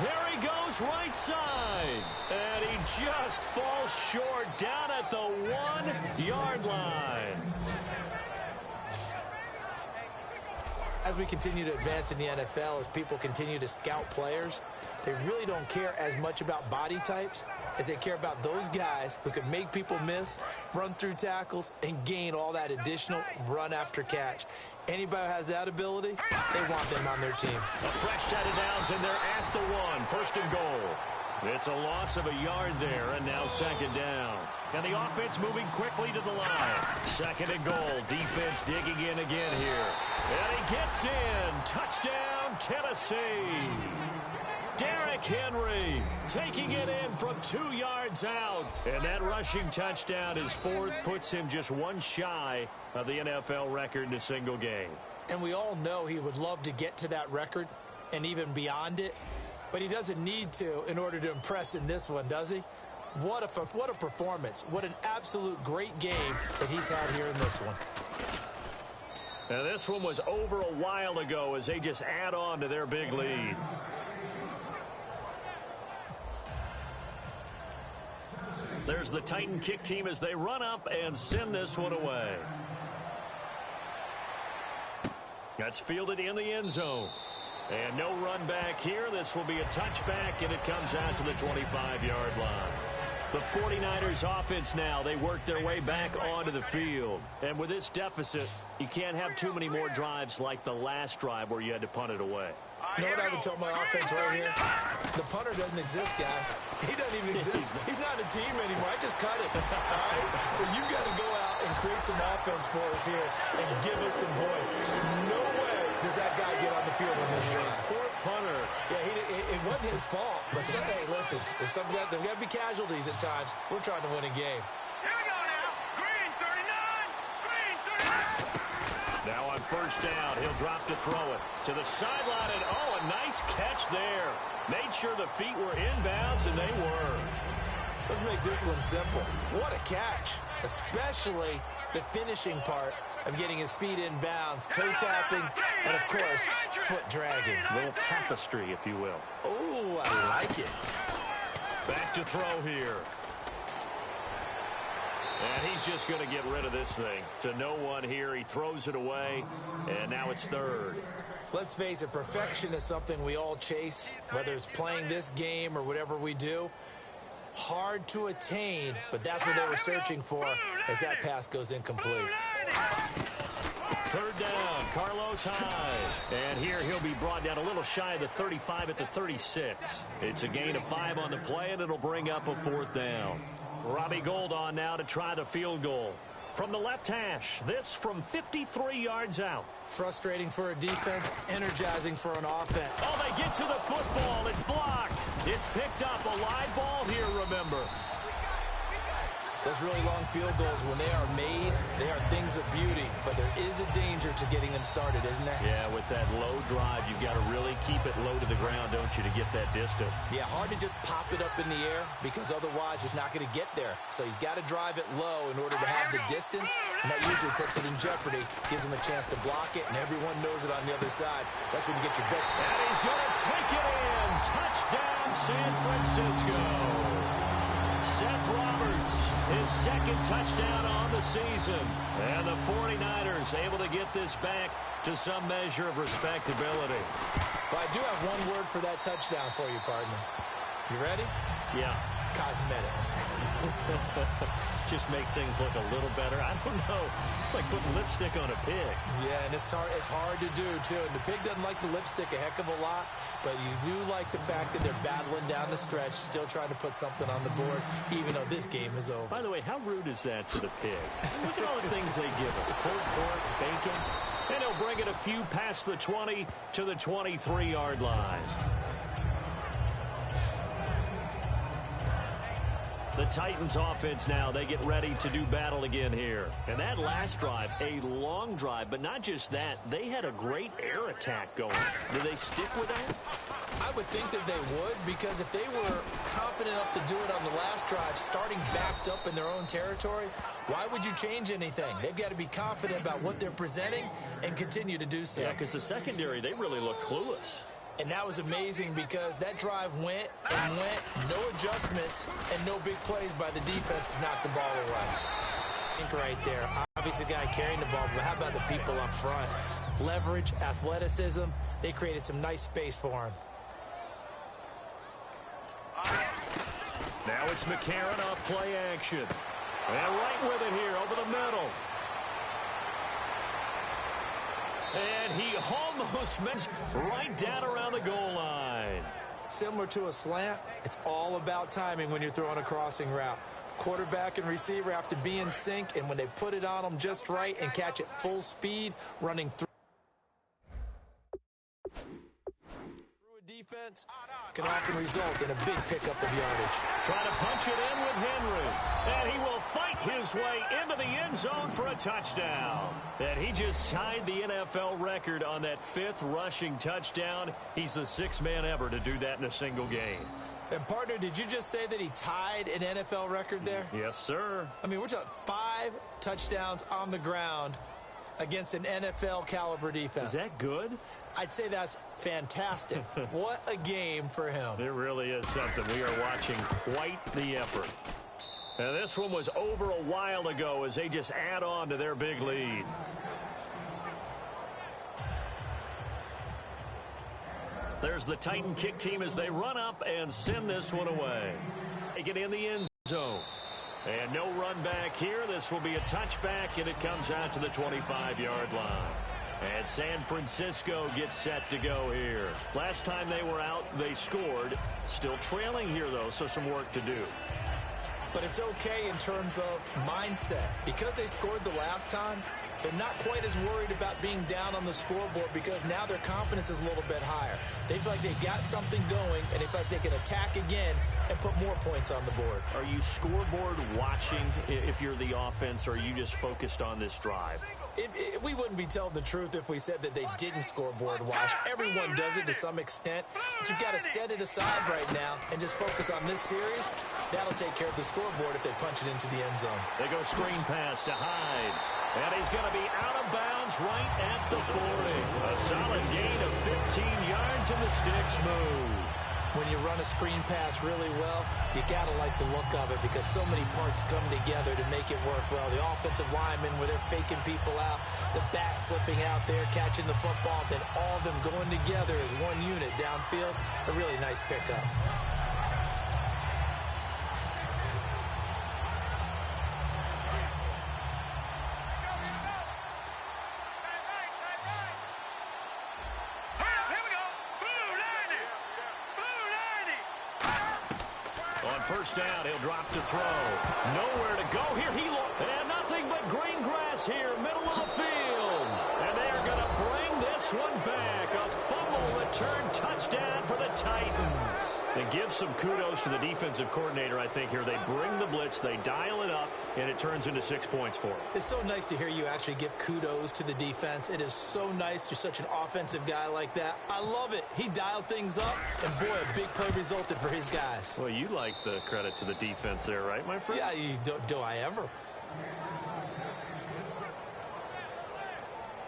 There he goes, right side. And he just falls short down at the 1-yard line. As we continue to advance in the NFL, as people continue to scout players, they really don't care as much about body types as they care about those guys who can make people miss, run through tackles, and gain all that additional run after catch. Anybody who has that ability, they want them on their team. A fresh set of downs, and they're at the 1. First and goal. It's a loss of a yard there, and now second down. And the offense moving quickly to the line. Second and goal. Defense digging in again here. And he gets in. Touchdown, Tennessee. Derrick Henry taking it in from 2 yards out. And that rushing touchdown, his fourth, puts him just one shy of the NFL record in a single game. And we all know he would love to get to that record and even beyond it. But he doesn't need to in order to impress in this one, does he? What a performance. What an absolute great game that he's had here in this one. And this one was over a while ago as they just add on to their big lead. There's the Titan kick team as they run up and send this one away. That's fielded in the end zone. And no run back here. This will be a touchback, and it comes out to the 25-yard line. The 49ers offense now, they work their way back onto the field. And with this deficit, you can't have too many more drives like the last drive where you had to punt it away. You know what I would tell my offense right here? The punter doesn't exist, guys. He doesn't even exist. He's not a team anymore. I just cut it. All right? So you've got to go out and create some offense for us here and give us some points. No way does that guy get on the field on this drive. Poor punter. Yeah, it wasn't his fault. But hey, listen, there's got to be casualties at times. We're trying to win a game. Here we go now. Green 39. Green 39. Now on first down, he'll drop to throw it to the sideline, and oh, a nice catch there. Made sure the feet were inbounds, and they were. Let's make this one simple. What a catch, especially the finishing part of getting his feet in bounds, toe tapping, and of course, foot dragging. A little tapestry, if you will. Oh, I like it. Back to throw here. And he's just going to get rid of this thing. To no one here. He throws it away, and now it's third. Let's face it, perfection is something we all chase, whether it's playing this game or whatever we do. Hard to attain, but that's what they were searching for as that pass goes incomplete. Third down, Carlos Hyde. And here he'll be brought down a little shy of the 35 at the 36. It's a gain of 5 on the play, and it'll bring up a fourth down. Robbie Gould on now to try the field goal. From the left hash, this from 53 yards out. Frustrating for a defense, energizing for an offense. Oh, they get to the football. It's blocked. It's picked up. A live ball here, remember. Those really long field goals, when they are made, they are things thing's a beauty, but there is a danger to getting them started, isn't there? Yeah, with that low drive, you've got to really keep it low to the ground, don't you, to get that distance? Yeah, hard to just pop it up in the air because otherwise it's not going to get there. So he's got to drive it low in order to have the distance, and that usually puts it in jeopardy, gives him a chance to block it, and everyone knows it on the other side. That's when you get your best. And he's going to take it in. Touchdown, San Francisco. Seth Roberts, his second touchdown on the season. And the 49ers able to get this back to some measure of respectability. But I do have one word for that touchdown for you, partner. You ready? Yeah. Cosmetics. Just makes things look a little better. I don't know. It's like putting lipstick on a pig. Yeah, and it's hard to do, too. And the pig doesn't like the lipstick a heck of a lot, but you do like the fact that they're battling down the stretch, still trying to put something on the board, even though this game is over. By the way, how rude is that to the pig? Look at all the things they give us. Pulled pork, bacon. And he'll bring it a few past the 20 to the 23-yard line. The Titans offense now, they get ready to do battle again here. And that last drive, a long drive, but not just that, they had a great air attack going. Do they stick with that? I would think that they would, because if they were confident enough to do it on the last drive, starting backed up in their own territory, why would you change anything? They've got to be confident about what they're presenting and continue to do so. Yeah, because the secondary, they really look clueless. And that was amazing because that drive went and went, no adjustments, and no big plays by the defense to knock the ball away. I think right there, obviously the guy carrying the ball, but how about the people up front? Leverage, athleticism, they created some nice space for him. Now it's McCarron off play action. And right with it here over the middle. And he almost missed right down around the goal line. Similar to a slant, it's all about timing when you're throwing a crossing route. Quarterback and receiver have to be in sync, and when they put it on them just right and catch it full speed, running through a defense can often result in a big pickup of yardage. Trying to punch it in with Henry. And he will fight his way into the end zone for a touchdown. And he just tied the NFL record on that 5th rushing touchdown. He's the 6th man ever to do that in a single game. And, partner, did you just say that he tied an NFL record there? Yes, sir. I mean, we're talking 5 touchdowns on the ground against an NFL caliber defense. Is that good? I'd say that's fantastic. What a game for him. It really is something. We are watching quite the effort. And this one was over a while ago as they just add on to their big lead. There's the Titan kick team as they run up and send this one away. Take it in the end zone. And no run back here. This will be a touchback, and it comes out to the 25-yard line. And San Francisco gets set to go here. Last time they were out, they scored. Still trailing here, though, so some work to do. But it's okay in terms of mindset. Because they scored the last time, they're not quite as worried about being down on the scoreboard because now their confidence is a little bit higher. They feel like they got something going, and they feel like they can attack again and put more points on the board. Are you scoreboard watching if you're the offense, or are you just focused on this drive? We wouldn't be telling the truth if we said that they didn't scoreboard watch. Everyone does it to some extent, but you've got to set it aside right now and just focus on this series. That'll take care of the scoreboard if they punch it into the end zone. They go screen pass to Hyde. And he's going to be out of bounds right at the 40. A solid gain of 15 yards, and the sticks move. When you run a screen pass really well, you got to like the look of it because so many parts come together to make it work well. The offensive linemen, where they're faking people out, the back slipping out there, catching the football, then all of them going together as one unit downfield. A really nice pickup. First down, he'll drop to throw. Nowhere to go here. And nothing but green grass here, middle of the field. And they are going to bring this one back. A fumble return touchdown for the Titans. And give some kudos to the defensive coordinator, I think, here. They bring the blitz, they dial it up, and it turns into 6 points for them. It's so nice to hear you actually give kudos to the defense. It is so nice. You're such an offensive guy like that. I love it. He dialed things up, and boy, a big play resulted for his guys. Well, you like the credit to the defense there, right, my friend? Yeah, do I ever?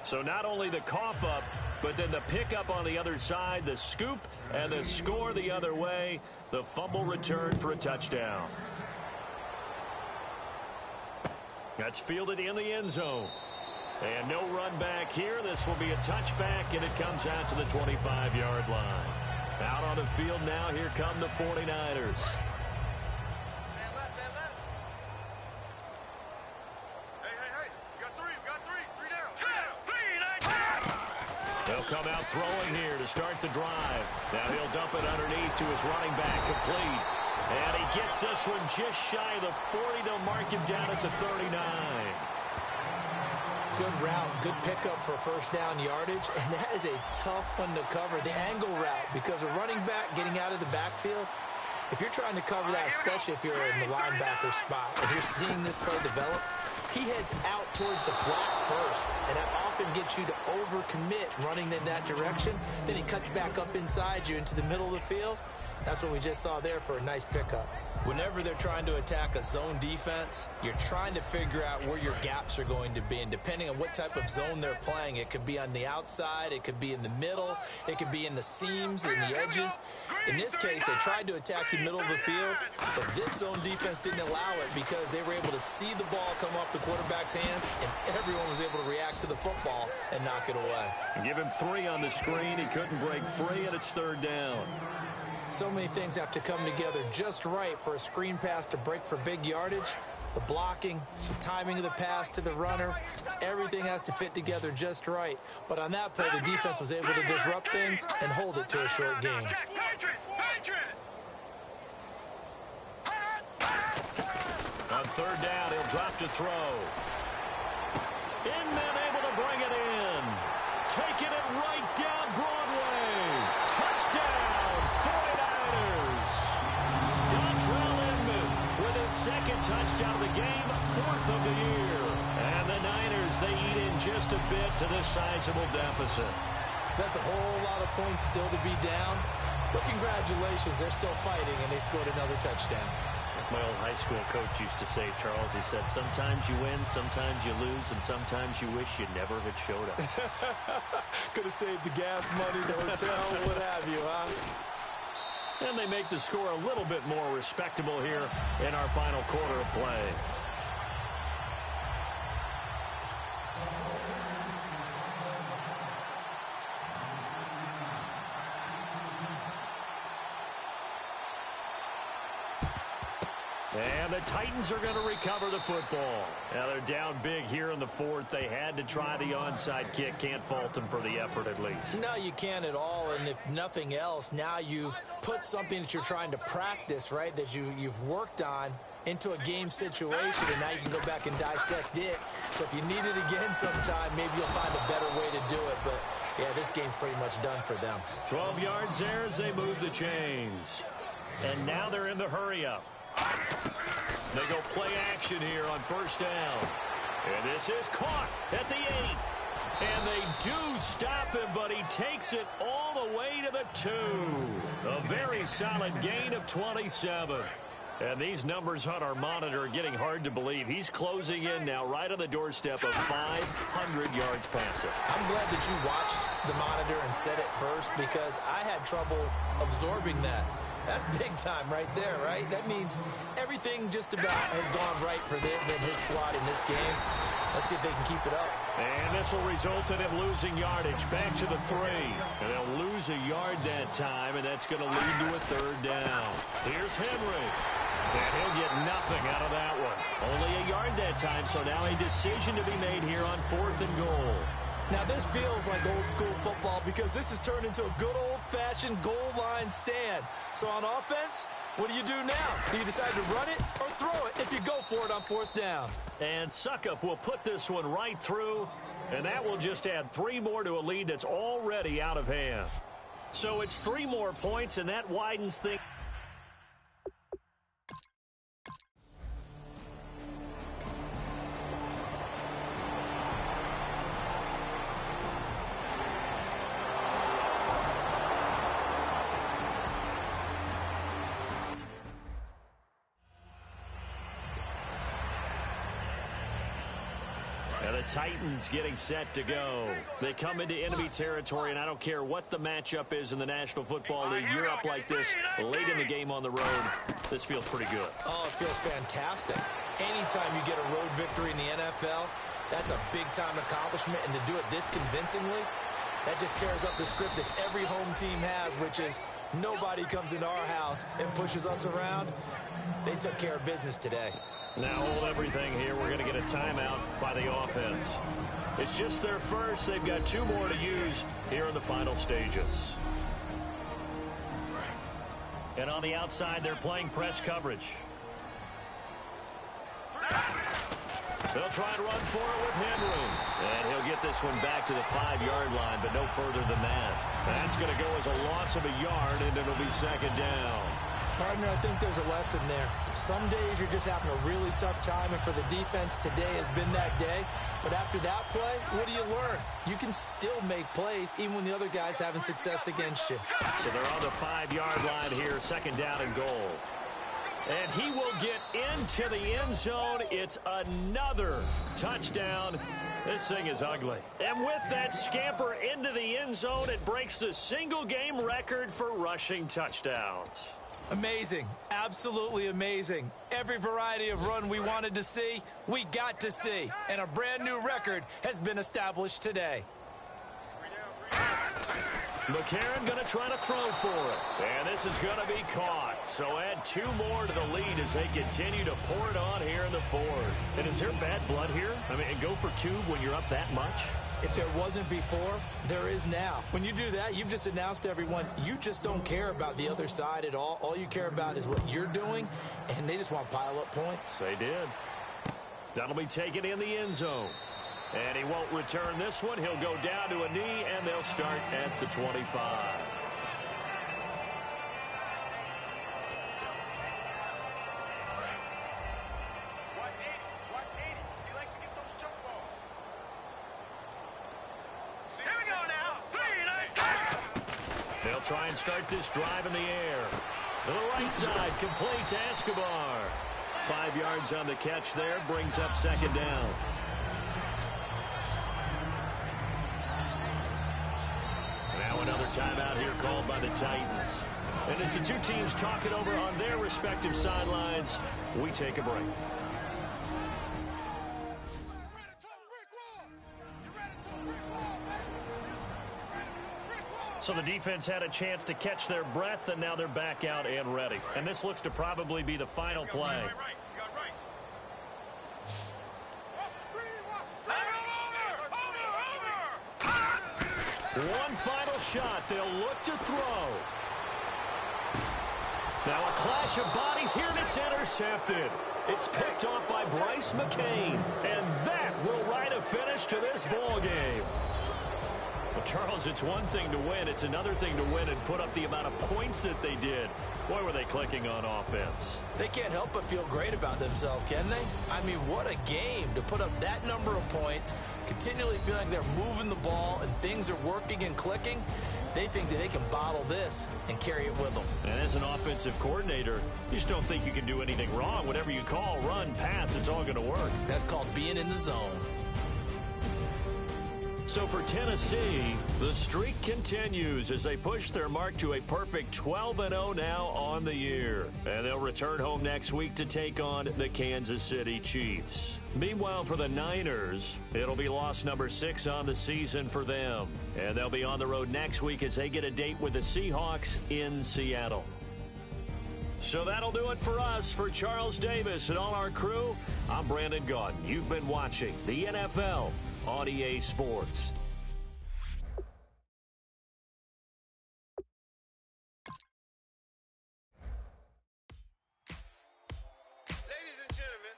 So not only the cough up, but then the pickup on the other side, the scoop, and the score the other way. The fumble return for a touchdown. That's fielded in the end zone. And no run back here. This will be a touchback, and it comes out to the 25-yard line. Out on the field now, here come the 49ers. They'll come out throwing here to start the drive. Now he'll dump it underneath to his running back, complete. And he gets this one just shy of the 40. They'll mark him down at the 39. Good route, good pickup for first down yardage, and that is a tough one to cover. The angle route, because a running back getting out of the backfield, if you're trying to cover that, especially if you're in the linebacker spot, and you're seeing this play develop, he heads out towards the flat first, and that often gets you to overcommit running in that direction. Then he cuts back up inside you into the middle of the field. That's what we just saw there for a nice pickup. Whenever they're trying to attack a zone defense, you're trying to figure out where your gaps are going to be. And depending on what type of zone they're playing, it could be on the outside, it could be in the middle, it could be in the seams, in the edges. In this case, they tried to attack the middle of the field, but this zone defense didn't allow it because they were able to see the ball come off the quarterback's hands, and everyone was able to react to the football and knock it away. Give him 3 on the screen. He couldn't break free, and it's third down. So many things have to come together just right for a screen pass to break for big yardage. The blocking, the timing of the pass to the runner, everything has to fit together just right. But on that play, the defense was able to disrupt things and hold it to a short game. On third down, he'll drop to throw. Inman able to bring it in. Taking it right down Broadway. Touchdown, 49ers. Dontrell Inman with his second touchdown of the game, 4th of the year. And the Niners, they eat in just a bit to this sizable deficit. That's a whole lot of points still to be down. But congratulations, they're still fighting, and they scored another touchdown. My old high school coach used to say, Charles, he said, sometimes you win, sometimes you lose, and sometimes you wish you never had showed up. Could have saved the gas money, the hotel, what have you, huh? And they make the score a little bit more respectable here in our final quarter of play. And the Titans are going to recover the football. Now they're down big here in the 4th. They had to try the onside kick. Can't fault them for the effort at least. No, you can't at all. And if nothing else, now you've put something that you're trying to practice, right, that you've worked on into a game situation, and now you can go back and dissect it. So if you need it again sometime, maybe you'll find a better way to do it. But, yeah, this game's pretty much done for them. 12 yards there as they move the chains. And now they're in the hurry-up. They go play action here on first down. And this is caught at the 8. And they do stop him, but he takes it all the way to the 2. A very solid gain of 27. And these numbers on our monitor are getting hard to believe. He's closing in now right on the doorstep of 500 yards passing. I'm glad that you watched the monitor and said it first, because I had trouble absorbing that. That's big time right there, right? That means everything just about has gone right for them and his squad in this game. Let's see if they can keep it up. And this will result in him losing yardage back to the 3. And they'll lose a yard that time, and that's going to lead to a third down. Here's Henry. And he'll get nothing out of that one. Only a yard that time, so now a decision to be made here on 4th and goal. Now, this feels like old-school football, because this has turned into a good old-fashioned goal line stand. So on offense, what do you do now? Do you decide to run it or throw it if you go for it on 4th down? And Suckup will put this one right through, and that will just add 3 more to a lead that's already out of hand. So it's 3 more points, and that widens things. Titans getting set to go. They come into enemy territory, and I don't care what the matchup is in the National Football League. You're up like this late in the game on the road. This feels pretty good. Oh, it feels fantastic. Anytime you get a road victory in the NFL, that's a big-time accomplishment, and to do it this convincingly, that just tears up the script that every home team has, which is nobody comes into our house and pushes us around. They took care of business today. Now hold everything here. We're going to get a timeout by the offense. It's just their first. They've got 2 more to use here in the final stages. And on the outside, they're playing press coverage. They'll try and run for it with Henry. And he'll get this one back to the 5-yard line, but no further than that. That's going to go as a loss of a yard, and it'll be second down. Partner, I think there's a lesson there. Some days you're just having a really tough time, and for the defense, today has been that day. But after that play, what do you learn? You can still make plays even when the other guy's having success against you. So they're on the 5-yard line here, second down and goal. And he will get into the end zone. It's another touchdown. This thing is ugly. And with that scamper into the end zone, it breaks the single-game record for rushing touchdowns. Amazing. Absolutely amazing. Every variety of run we wanted to see, we got to see. And a brand new record has been established today. McCarron going to try to throw for it. And this is going to be caught. So add 2 more to the lead as they continue to pour it on here in the 4th. And is there bad blood here? I mean, go for 2 when you're up that much? If there wasn't before, there is now. When you do that, you've just announced to everyone, you just don't care about the other side at all. All you care about is what you're doing, and they just want to pile up points. They did. That'll be taken in the end zone. And he won't return this one. He'll go down to a knee, and they'll start at the 25. They'll try and start this drive in the air. To the right side, complete to Escobar. 5 yards on the catch there, brings up second down. Now another timeout here called by the Titans. And as the 2 teams talk it over on their respective sidelines, we take a break. So the defense had a chance to catch their breath, and now they're back out and ready. And this looks to probably be the final play. One final shot. They'll look to throw. Now a clash of bodies here, and it's intercepted. It's picked off by Bryce McCain. And that will write a finish to this ball game. Well, Charles, it's one thing to win. It's another thing to win and put up the amount of points that they did. Boy, were they clicking on offense. They can't help but feel great about themselves, can they? I mean, what a game to put up that number of points, continually feeling they're moving the ball and things are working and clicking. They think that they can bottle this and carry it with them. And as an offensive coordinator, you just don't think you can do anything wrong. Whatever you call, run, pass, it's all going to work. That's called being in the zone. So for Tennessee, the streak continues as they push their mark to a perfect 12-0 now on the year. And they'll return home next week to take on the Kansas City Chiefs. Meanwhile, for the Niners, it'll be loss number 6 on the season for them. And they'll be on the road next week as they get a date with the Seahawks in Seattle. So that'll do it for us. For Charles Davis and all our crew, I'm Brandon Gaudin. You've been watching the NFL on EA Sports. Ladies and gentlemen,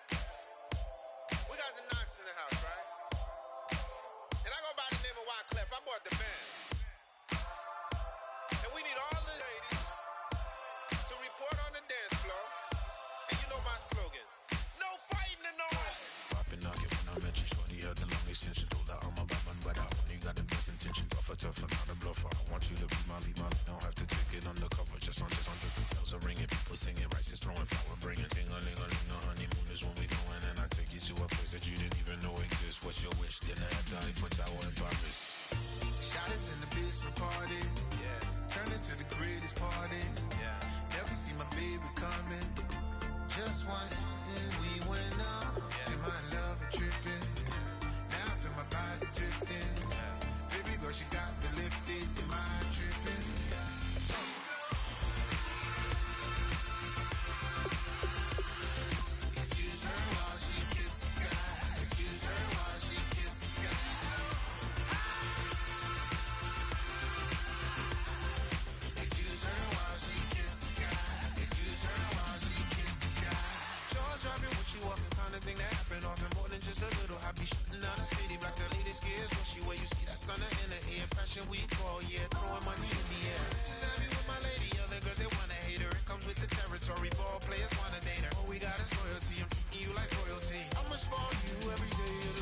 we got the Knox in the house, right? And I go by the name of Wyclef. I bought the band. And we need all the ladies to report on the dance floor. And you know my slogan, no fighting in no Popping out when I met you, shorty had the long extension. Told her I'm a bad man, but I only got the best intention. Tougher, not a bluffer. I want you to be my lead, don't have to take it undercover. Just on the bells are ringing, people singing, rice is throwing, flower bringing. Ding-a-ling-a-ling, the honeymoon is when we going. And I take you to a place that you didn't even know exists. What's what's your wish? Then I have to Eiffel Tower in Paris. Shot us in the basement party. Yeah. Turn into the greatest party. Yeah. Never see my baby coming. Just once and we went up. Yeah. And my love is tripping. Yeah. Now I feel my body drifting. Yeah. Baby girl, she got me lifted. Am I tripping? Yeah. Excuse her while she kisses the sky. Excuse her while she kisses the sky. Excuse her while she kisses the sky. Excuse her while she kisses the sky. Jaws dropping when she walking, kind of thing that happen often. More than just a little. I be shooting down the city, black the latest gears. When she where you see that sun in the air. Fashion week all year, throwing money in the air. She's happy with my lady. Other girls they wanna hate her. It comes with the territory. Ball players wanna date her. All we got is loyalty. I'm treating you like royalty. I'ma spoil you every day of the